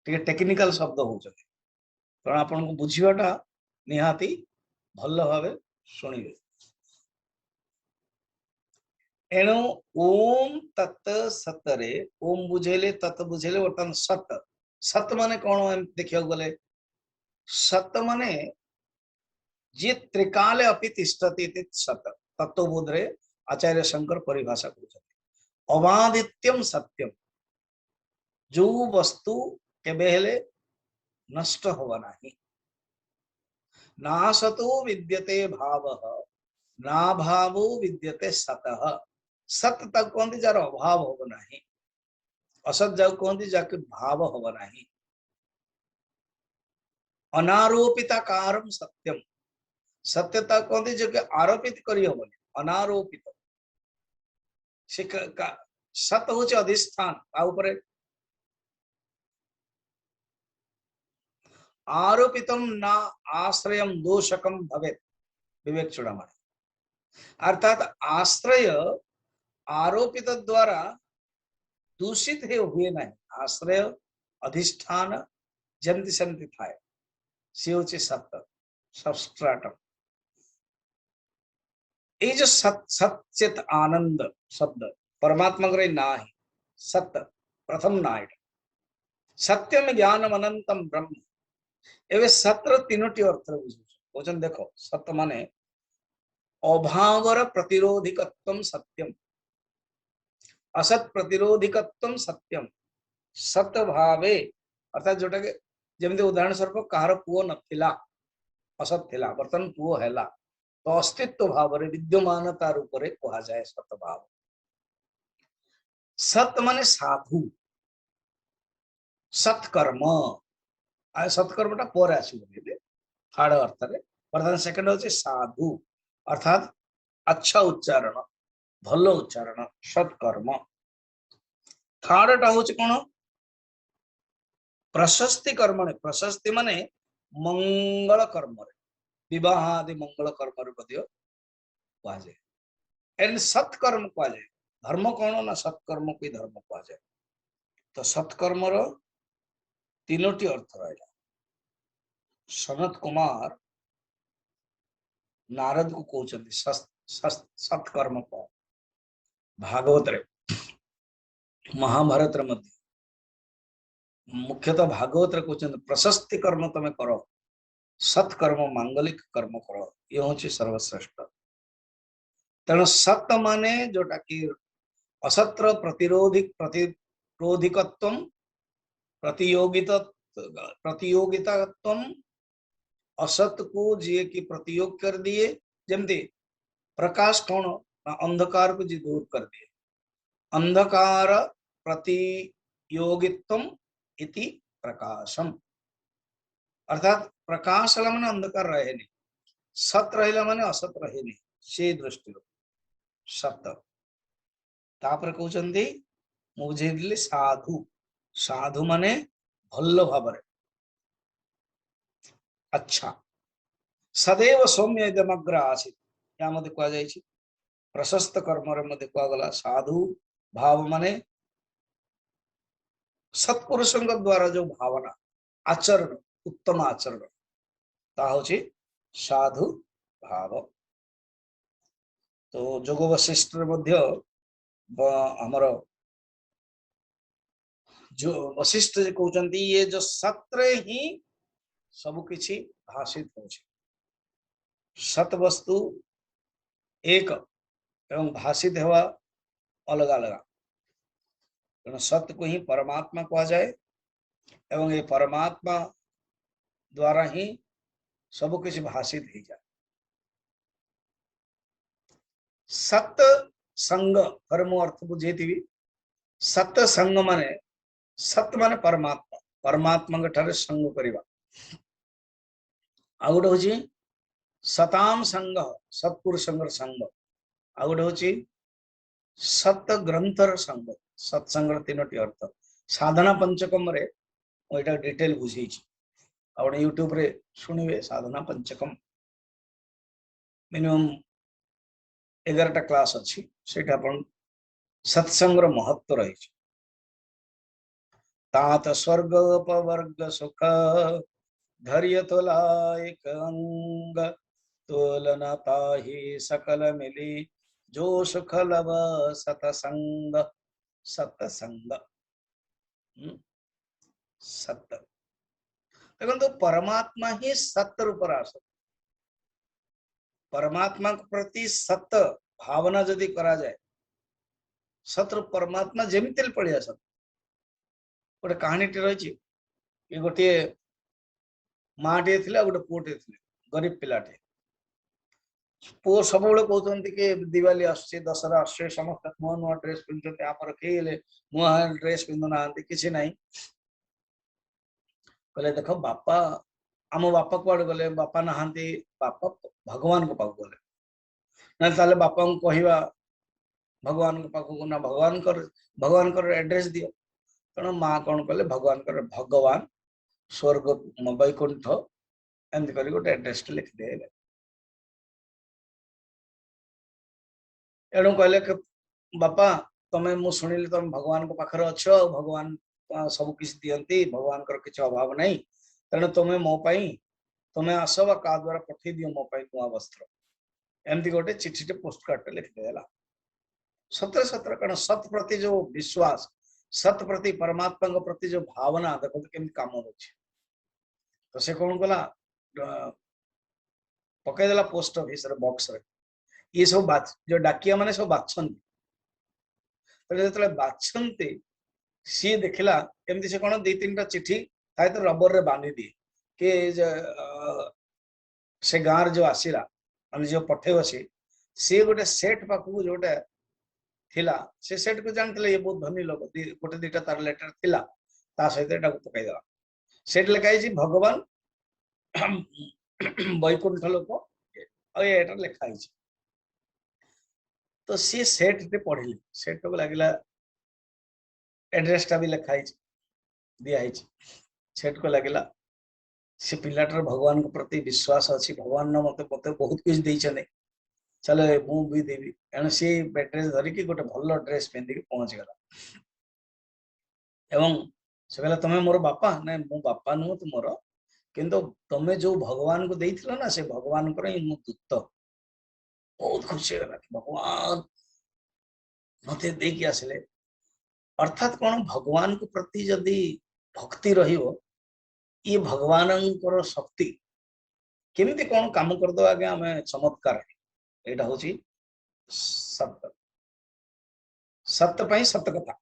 टेक्निकल शब्द हो कारण आपन को बुझीवाटा निहाती भल भावे शुणिबे। एणु ओम तत् सतरे ओम बुझेले तत् बुझेले बर्तमान सत सत माने कौन देखिया गले सत माने जे त्रिकाले अपि तिष्ठति इति सत तत्वबोधरे आचार्य शंकर परिभाषा करुछथि। अबाधित्यम सत्यम जो वस्तु केबे हेले नष्ट होवा नाही। नासतो विद्यते भावः ना भावो विद्यते सतः। सत तक कहते जार अभाव होगा नहीं, असत जाऊ कहते जाके भाव होगा नहीं। अनारोपित कारम सत्यम सत्यता कहते जो कि आरोपित करी होबनी अनारोपित सत होचे अधिष्ठान आ ऊपर आरोपितम ना आश्रयम दोषकम भवेत विवेक चूड़ामणि। अर्थात आश्रय आरोपित द्वारा दूषित है हुए नहीं। आश्रय अधिष्ठान जमती समती थाए से होचे सत्य सबस्ट्रेटम। ये जो सचित आनंद शब्द परमात्मा ग्रह ना ही सत्य प्रथम नायक सत्यम ज्ञानम अनंतम ब्रह्म एवं सत्र तीनोटी अर्थ बुझे। देखो सत्य माने अभावर प्रतिरोधिकत्वम सत्यम असत प्रतिरोधिकत्वम सत्यम सत भावे अर्थात जोटा के जमती उदाहरण स्वरूप कहार पुओ नथिला असत थिला बर्तमान पुओ हैला तो अस्तित्व भाव विद्यमानता रूप में कहा जाए सत भाव। सत माने साधु सत्कर्म आ सत्कर्मटा पर आसबे थर्ड अर्थ रे बर्तमान सेकंड होचे साधु अर्थात अच्छा उच्चारण भल उच्चारण सत्कर्म। थर्ड टा होचे कोन प्रशस्ति कर्म। प्रशस्ति माने मंगल कर्म विवाह आदि मंगल कर्म कह जाए एंड सत्कर्म कह जाए। धर्म कौन ना सत्कर्म को धर्म कह जाए। तो सत्कर्म तीनोटी अर्थ रहा। सनत कुमार नारद को कहते सत्कर्म कह भागवत रे महाभारत मध्य मुख्यतः भागवत रे कहते प्रशस्ति कर्म तमें कर सत्कर्म मांगलिक कर्म कर ये हूँ सर्वश्रेष्ठ। तेणु सत्य माने जोटा कि असत्र प्रतिरोधिकत्व प्रतियोगिता असत को जी की प्रतियोग कर दिए जमती प्रकाश कौन अंधकार को जी दूर कर दिए अंधकार प्रतियोगित्वम इति प्रकाशम। अर्थात प्रकाश माने अंधकार रहे नहीं सत रहा माने असत रहे नहीं से दृष्टि सत्य। तापर कहते बुझे साधु साधु माने भल भाव अच्छा सदैव सौम्य इदमग्र आसीत या मध्य कह जाए प्रशस्त कर्म मध्य कहगला साधु भाव माने सत्पुरुषों द्वारा जो भावना आचरण उत्तम आचरण ताहूची साधु भाव। तो जोग वशिष्ठ मध्य हमर जो वशिष्ठ कहते ये जो सत्र ही सब किछि भाषित हो सत वस्तु एक एवं भाषित हवा अलग अलग तेणु सत्य को ही परमात्मा कहा जाए एवं ये परमात्मा द्वारा ही सब किछि भाषित हो जाए। सत संग कर्म अर्थ बुझे सत संग माने सत माने परमात्मा परमात्मा ठारे संग करिवा आ गोटे होची सताम संग सत्पुरुषंगर संग आ गोटे होची सत ग्रंथर संग सत्संगर तीनोटी अर्थ साधना पंचकम रे ओइटा डिटेल बुझीची आपण यूट्यूब रे सुनिवे साधना पंचकम मिनिमम 11टा क्लास अच्छी सेटा आपण सत्संगर महत्व रही तात स्वर्ग उपवर्ग सुख धैर्य तुलायक अंग तुलना ताहि सकल मिली जो सुख लव सतसंग सतसंग सत देखो परमात्मा ही सत रूप आस परमात्मा प्रति सत भावना जदि करा जाए सत्र परमात्मा जेमिति पड़ी आस गोटे कहानी टे रही गोटे माँ टे गोटे पुटे गरीब पिलाटे पुओ सब कहते कि दिवाली आसुचे दशहरा आसुचे समस्त नुआ नुआ ड्रेस पिंधुते आमर कई नुआ ड्रेस पिंधु ना कि ना कहले देख बापा आम बापा कुआड़े गले बापा नहांती बापा भगवान को पाक गले ना ताले बापा को कहवा भगवान को पाखक ना भगवान कर एड्रेस दियो तेणु माँ कौन कले भगवान कर भगवान स्वर्ग वैकुंठ एमती कर गोटे एड्रेस लिखिदे एणु कहले बापा तमें मु शुणिली तुम भगवान को पाखरे अच्छ भगवान सब किसी दियंती भगवान कर किसी अभाव नहीं तेणु तुम्हें मो पाई तुम्हें आस बा का द्वारा पठे दियो मो पाई नुआ वस्त्र एमती गोटे चिठीटे पोस्ट कार्ड लिखिदेला सतरे सतरे कारण सत प्रति जो विश्वास सत प्रति परमात्मा प्रति जो भावना देखो केमती काम होछि तो से कौन कला पकईदेला पोस्ट ऑफिस रे बॉक्स रे ये सब जो डाकिया माने सब बाछंती सी देखला एमती से कौन दी तीन चिठी थाए तो रबर रे बांधी दिए कि से गाँव जो आसला मान जो पठेब सी गोटे सेठ पाखक जोटा थिला से सेठ को जानते ये बहुत धनी लोग गोटे दीटा तार लेटर थिला ता सहित एटा पकईदेला सेठ लिखाई भगवान वैकुंठ लोक और लिखाई तो सी सेठ टे पढ़िले सेठ को लगे एड्रेस टा भी लिखाई दिखाई सेठ को लगे से पिलाटर भगवान के प्रति विश्वास अच्छी भगवान मत मत बहुत कुछ देते चलो मु भी देवी एणु सी ड्रेस धरिकी गोटे भल ड्रेस पिंधिकी पहुंच गला एवं से कहला तुम्हें मोर बापा ना मो बापा नुह तुमर किंतु तुम्हें जो भगवान को देथिलो ना से भगवान को मो दूत बहुत खुशी है भगवान मत देकी आसिले अर्थात कौन भगवान को प्रति जदि भक्ति रहिबो ये भगवान शक्ति केमिति कौन काम कर दो आगे आम चमत्कार एटा होची सत्य सत्य पई सत्य कथा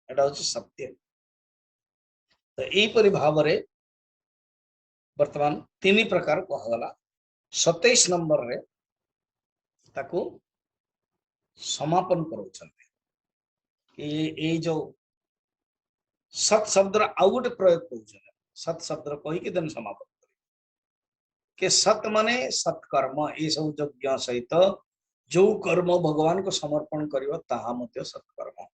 एटा होची सत्य तो एई परि भाव रे वर्तमान तीन प्रकार कहगला 27 नंबर रे ताकू समापन करूछन्ते ये जो सत शब्द आउ गोटे प्रयोग कर सत शब्द कही कि दिन समापन के सत माने सत्कर्म ये सब यज्ञ सहित जो कर्म भगवान को समर्पण करियो ताहा मते सत्कर्म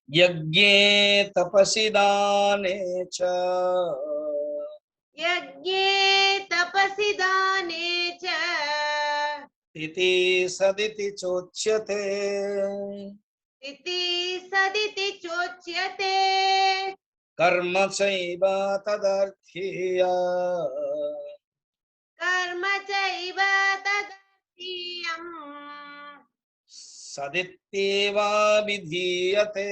यज्ञे तपसि दाने च यज्ञे तपसि दाने च इति सदिति चोच्यते इति सदिति चोच्यते कर्म चैव तदर्थीया कर्म चैव तदर्थीयम् सदित्येवा विधीयते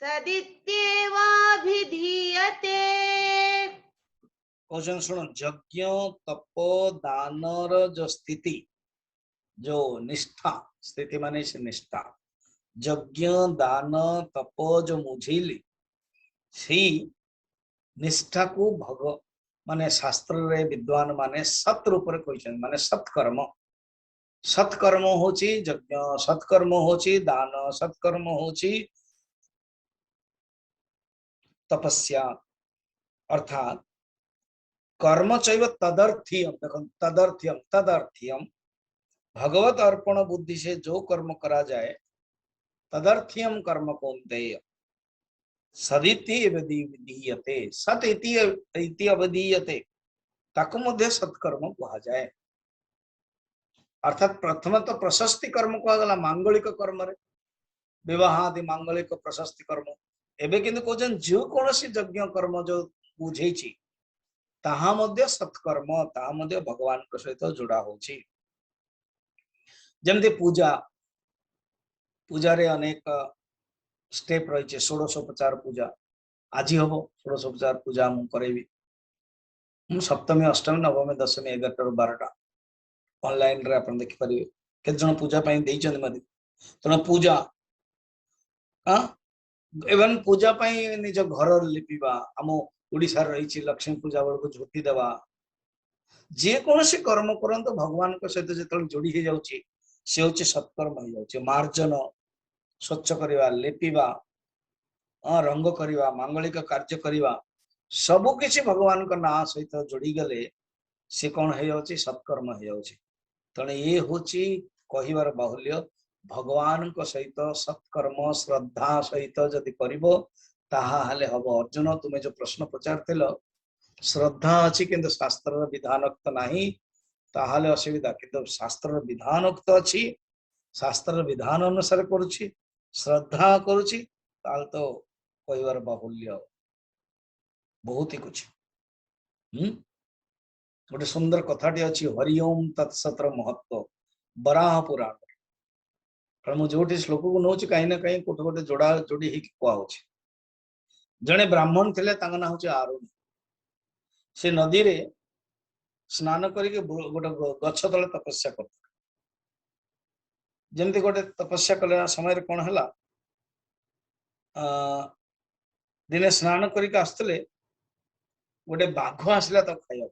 सदित्येवाभिधीयते क्वेश्चन सुनो यज्ञ तपो दानर जो स्थिति जो निष्ठा स्थिति माने से निष्ठा यज्ञ दान तप जो मुझेली सी निष्ठा को भग माने शास्त्र रे विद्वान माने सत रूप रे कहछन माने सत्कर्म होची यज्ञ सत्कर्म होची दान सत्कर्म होची तपस्या अर्थात कर्म चैव तदर्थीयम, देखो तदर्थीयम तदर्थीयम, भगवत अर्पण बुद्धि से जो कर्म करा जाए तदर्थीयम कर्म कौन्तेय सदिति विधीयते, सत इति अवधीयते, ताको मध्य सत्कर्म कहा जाए। अर्थात प्रथम तो प्रशस्ति कर्म कहगला मांगलिक कर्म रे, विवाह आदि मांगलिक प्रशस्ति कर्म। एबे किंतु कहछन जो कोनोसी यज्ञ कर्म जो बुझेछि ताहा मध्य सत्कर्म, ताहा मध्य भगवान के सहित जोड़ा होछि। जेमति पूजा, पूजा रे अनेक स्टेप रही, षोडशोपचार पूजा आज हम षोडशोपचार पूजा मु करेबी, मु सप्तमी अष्टमी नवमी दशमी 11 ରୁ 12ଟା ऑनलाइन रे अपन देखि परिबे केत जण पूजा पई देइछन मदि। तण पूजा एवं पूजा पई निज घर लिपिबा, हम ओडिसा रही लक्ष्मी पूजा बेलू झोटी देवा, जे कोनोसी कर्म करंतो भगवान को सहित जेतल जोड़ी हे जाउची से होची सत्कर्म हो जाउची। मार्जन, स्वच्छ करिवा, लेपिबा, रंग करिवा, मांगलिक कार्य करिवा, सब किछि भगवान का नाम सहित जोड़ी गले से कौन हो जाउची सत्कर्म हो जाउची। तणे ये होची कहिबार बाहुल्य, भगवान को सहित सत्कर्म श्रद्धा सहित जदि करिवो ताहा हले हबो। अर्जुन तुमे जो प्रश्न पचारथिलो श्रद्धा अछि किंतु शास्त्र विधानोक्त नाही, ताहाले असुविधा, किंतु शास्त्र विधानोक्त अछि, शास्त्र विधान अनुसार करूछि, श्रद्धा करूछि, ताल तो कहिबार बाहुल्य बहुत ही कुछ। गोटे सुंदर कथाटी अछि, हरि ओम तत्सतर महत्व बराह पुराण। कारण मु जोटी श्लोक को नोछि कहीं ना कहीं कोठ गोटे जोड़ा जोड़ी ही कुआ होछि। जणे ब्राह्मण थिले तांग ना होछि आरुण, से नदी रे स्नान करके गोटे गछ तले तपस्या कर, जमती गोटे तपस्या कले समय कौन है दिने स्नान करके आसले गोटे बाघ आसला तो खाइबा,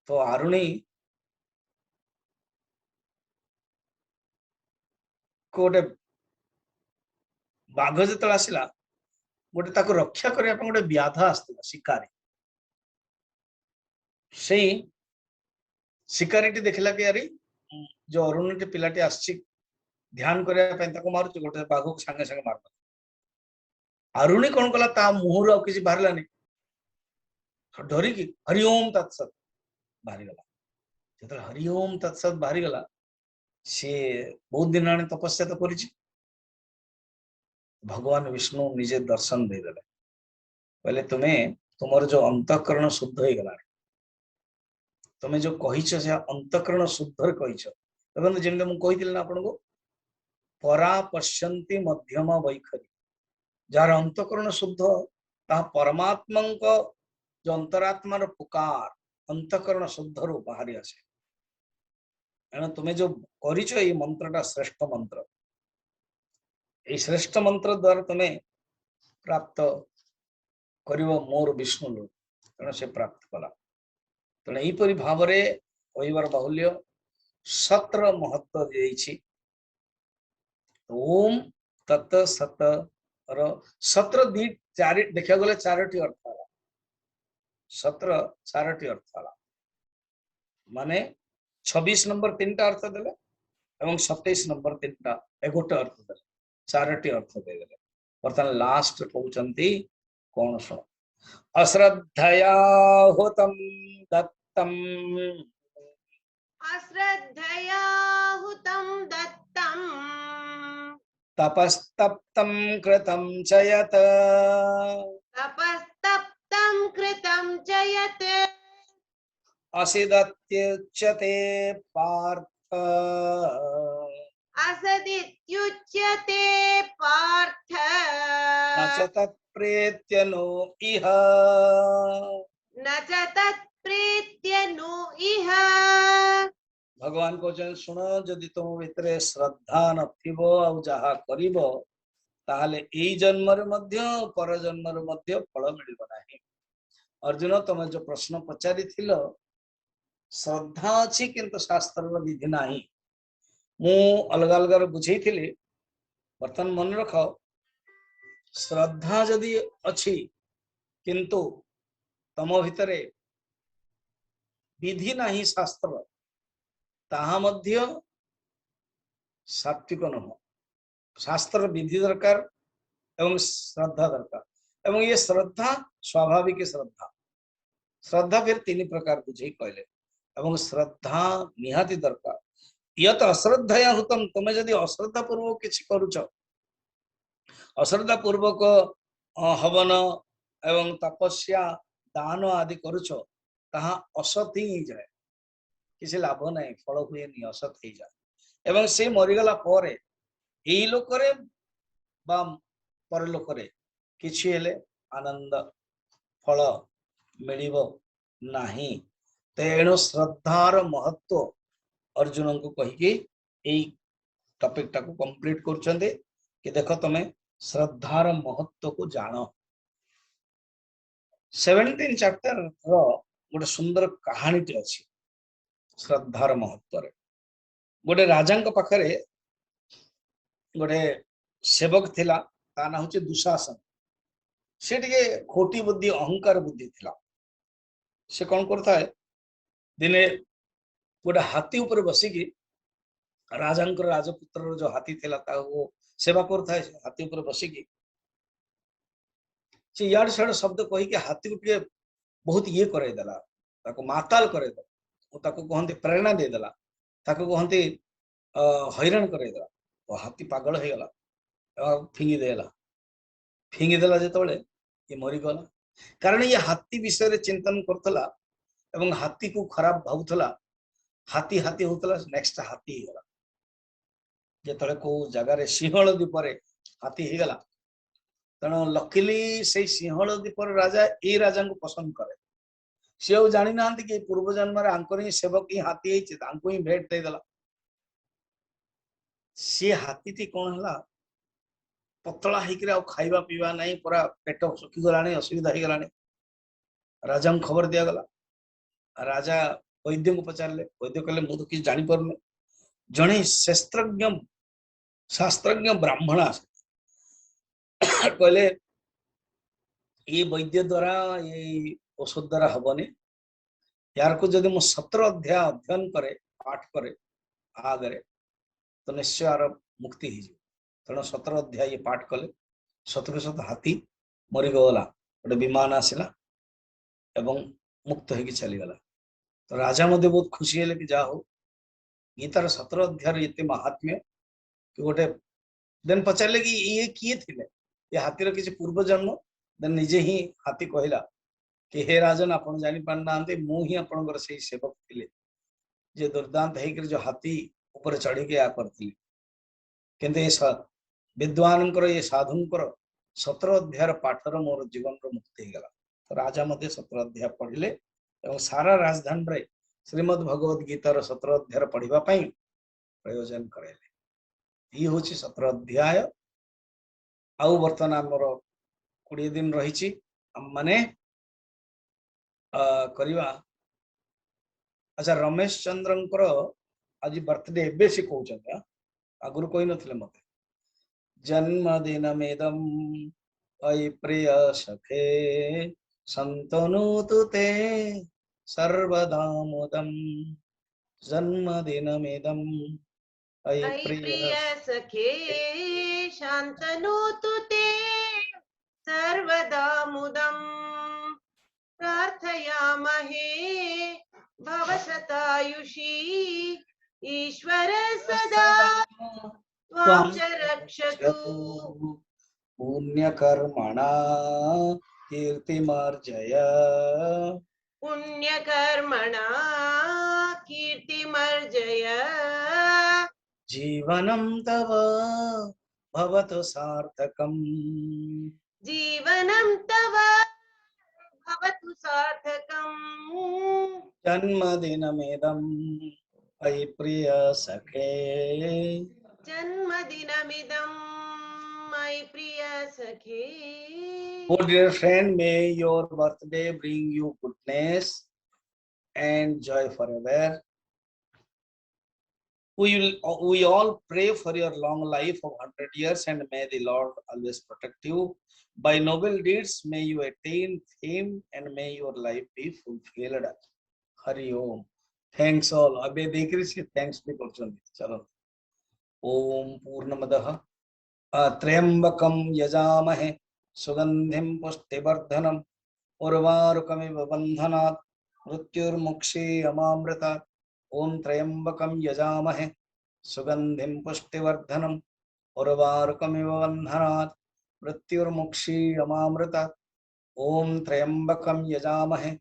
तो आरुणी गोटे बाघ जो आसला गोटे ताको रक्षा करने गोटे व्याध आसला शिकारी, से शिकारी देखला कि अरे जो अरुण पिलाटी आसी ध्यान करने मारुच, गोटे बाघ को सांगे सांगे मार, अरुणी कौन कला ता मुहर आ किसी बाहरलानी, डरिकी हरिओम तत्सत बाहरी गला। जो हरिओम तत्सत बाहरी गला, सी बहुत दिन आने तपस्या तो करी, भगवान विष्णु निजे दर्शन दे देले, पहले तुम्हें तुमर जो अंतःकरण शुद्ध हो गला, तुम्हें जो कहिछ से अंतःकरण शुद्ध कहिछ। देखो जेमते मु कहितिल ना आपन को परा पश्यन्ति मध्यम वैखरी, जार अंतःकरण शुद्ध ता परमात्मा को जो अंतरात्मार पुकार अंतःकरण शुद्ध रू बाहरी आसे। एणु तुम्हें जो करिछ ये मंत्रटा श्रेष्ठ मंत्र, ये श्रेष्ठ मंत्र द्वारा तुम्हें प्राप्त करिवो मोर विष्णु लोक, तेणु से प्राप्त कला। तेणु यहीपरि भाव कहिबार बाहुल्य सत्र महत्व दिएछि। ओम तत् सत र सत्र दी चारि देखा गले चारोटी अर्थ हला, सत्र चारोटी अर्थ हला, माने 26 नंबर 3टा अर्थ देले एवं 27 नंबर 3टा एगोटे अर्थ देले, चारोटी अर्थ दे देले। बर्तमान लास्ट कहउचंती कौन सुन, अश्रद्धया हुतम दत्तम, अश्रद्धया हुतं दत्तं तपस्तप्तं कृतं च यत्, तपस्तप्तं कृतं च यत् असिदत्युच्यते पार्थ, असदित्युच्यते पार्थ न च तत्प्रेत्य नो इह, न च तत्प्रीत्य नु इह। भगवान कहते शुण जदि तुम भितर श्रद्धा नथिबो आ जहा करिवो ताहले एई जन्म रे मध्य पर जन्म रे मध्य फल मिलिबो नाही। अर्जुन तुम जो प्रश्न पचारि थिलो श्रद्धा अछि किंतु शास्त्र रो विधि नाही, मु अलग अलग बुझेई थिली। बर्तमान मन रख श्रद्धा जदि अच्छी किंतु तम भितरे विधि नहीं शास्त्र ताहा मध्य सात्विक नुह। शास्त्र विधि दरकार एवं श्रद्धा दरकार। एवं ये श्रद्धा स्वाभाविक श्रद्धा। श्रद्धा फिर तीन प्रकार बुझे कहले एवं श्रद्धा निहाती दरकार। यत अश्रद्धया हुतम तुम जदि अश्रद्धा पूर्वक किछि करूछ अश्रद्धा पूर्वक हवन एवं तपस्या दान आदि करूछ ताहा असत ही जाए किसी लाभ नहीं फल हुए नहीं असत ही जाए एवं से मरीगला परे एई लोकरे बा परलोकरे किछि हेले आनंद फल मिलिबो नाही। तेणु श्रद्धार महत्व अर्जुन को कहिके एई टॉपिक टाको कंप्लीट करछन्ते कि देखो तमे श्रद्धार महत्व को जानो। 17 चैप्टर रो गोटे सुंदर कहानी टे अछि श्रद्धार महत्व रे। गोटे राजा को पाखरे गोटे सेवक थिला ता ना होचे दुशासन। से टिके खोटी बुद्धि अहंकार बुद्धि थिला। से कौन करता है दिने गोटे हाथी ऊपर बसिकी राजांकर राजपुत्र जो हाथी थिला ता वो सेवा करता है। हाथी ऊपर बसिकी से यार साड़ शब्द कही कि हाथी को टिके बहुत ये करे देला ताको माताल करे देला ताको कहंती प्रेरणा दे देला ताको कहंती हैरान करे देला। वो हाथी पागल हो गला फिंगी देला जेतबेले ये मरी गला। कारण ये हाथी विषय रे चिंतन करथला एवं हाथी को खराब भावथला। हाथी हाथी होतला नेक्स्ट हाथी ही गला। जेतबेले को जगह रे सिंहल दीपरे हाथी ही गला तेणु लकीली से सिंहल दीपर राजा ए राजा को पसंद करे। सी आ जानी ना कि पूर्व जन्म आंकर ही सेवक ही हाथी ही भेट दे देला। सी हाथी टी कौन है पतला होकर खाइबा पीवा नहीं पूरा पेट सुखी गला असुविधा हो गला। राजा को खबर दिया गला। राजा वैद्य को पचारे वैद्य कहले मुझे किसी जानी पारने जड़े शास्त्रज्ञ ब्राह्मण कहले ये वैद्य द्वारा ये औषध द्वारा हबनी यार को जदि मु 17 अध्याय अध्ययन करे पाठ करे आगे तो निश्चय यार मुक्ति ही तेणु 17 अध्याय ये पाठ कले 17 हाथी मरीगला गोटे विमान आसला एवं मुक्त होगी चलीगला। तो राजा मध्य बहुत खुशी है कि जा हो ये तार 17 अध्याय ये महात्म्य कि गोटे देन पचारे कि ये किए थे ये हाथीर किसी पूर्व जन्म देन निजे ही हाथी कहला कि हे राजन आप जानी पारना मुझी आपंकर से सेवक थे जे दुर्दांत होकर जो हाथी ऊपर चढ़ी के आ करती किंतु ये विद्वान ये साधुंकर 17 अध्याय पाठर मोर जीवन मुक्ति हो गला। तो राजा मध्य 17 अध्याय पढ़िले और सारा राजधानी रे श्रीमद भगवद गीतार 17 अध्याय पढ़िबा पई प्रयोजन करेले। ये हूँ 17 अध्याय आउ बर्तमान आमर 20 दिन रही माने करवा। अच्छा रमेश चंद्र आज बर्थडे एबे से कहते आगुरी कही नथिले मते जन्मदिन मेदम अयि प्रिय सखे संतनुतु ते सर्वदा मुदम जन्मदिन मेदम अयि प्रिय सखे शान्तनोतु ते सर्वदा मुदम् प्रार्थयामहे भवशतायुषी ईश्वर सदा त्वां च रक्षतु पुण्यकर्मणा कीर्तिमर्जय पुण्यकर्मणा कीर्तिमर्जय जीवनं तव भवतु सार्थकम् जीवनं तव भवतु सार्थकम् जन्मदिनमेदम् अयि प्रिय सखे जन्मदिनमिदं मयि प्रिय सखे। Oh dear friend, may your birthday bring you goodness and joy forever. We all pray for your long life of 100 years, and may the Lord always protect you. By noble deeds may you attain fame, and may your life be fulfilled. Hari Om. Thanks all. Abhi dekri se thanks bhi karchandi. Chalo. Om Purnamadah त्र्यंबकं यजामहे सुगंधिं पुष्टिवर्धनम् उर्वारुकमिव बन्धनात् मृत्युर्मुक्षी अमामृतात् ओम त्र्यंबकं यजामहे सुगंधिं पुष्टिवर्धनम् उर्वारुकमिव बन्धनात् मृत्युर्मुक्षी अमामृतात् ओम त्र्यंबकं यजामहे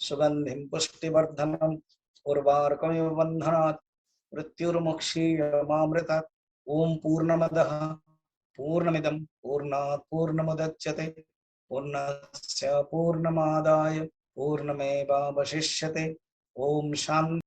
सुगंधिं पुष्टिवर्धनम् उर्वारुकमिव बन्धनात् मृत्युर्मुक्षी अमामृतात् ओम पूर्णमदः पूर्णमिदं पूर्णात् पूर्णमुदच्यते पूर्णस्य पूर्णमादाय पूर्णमेवावशिष्यते। ओम शांति।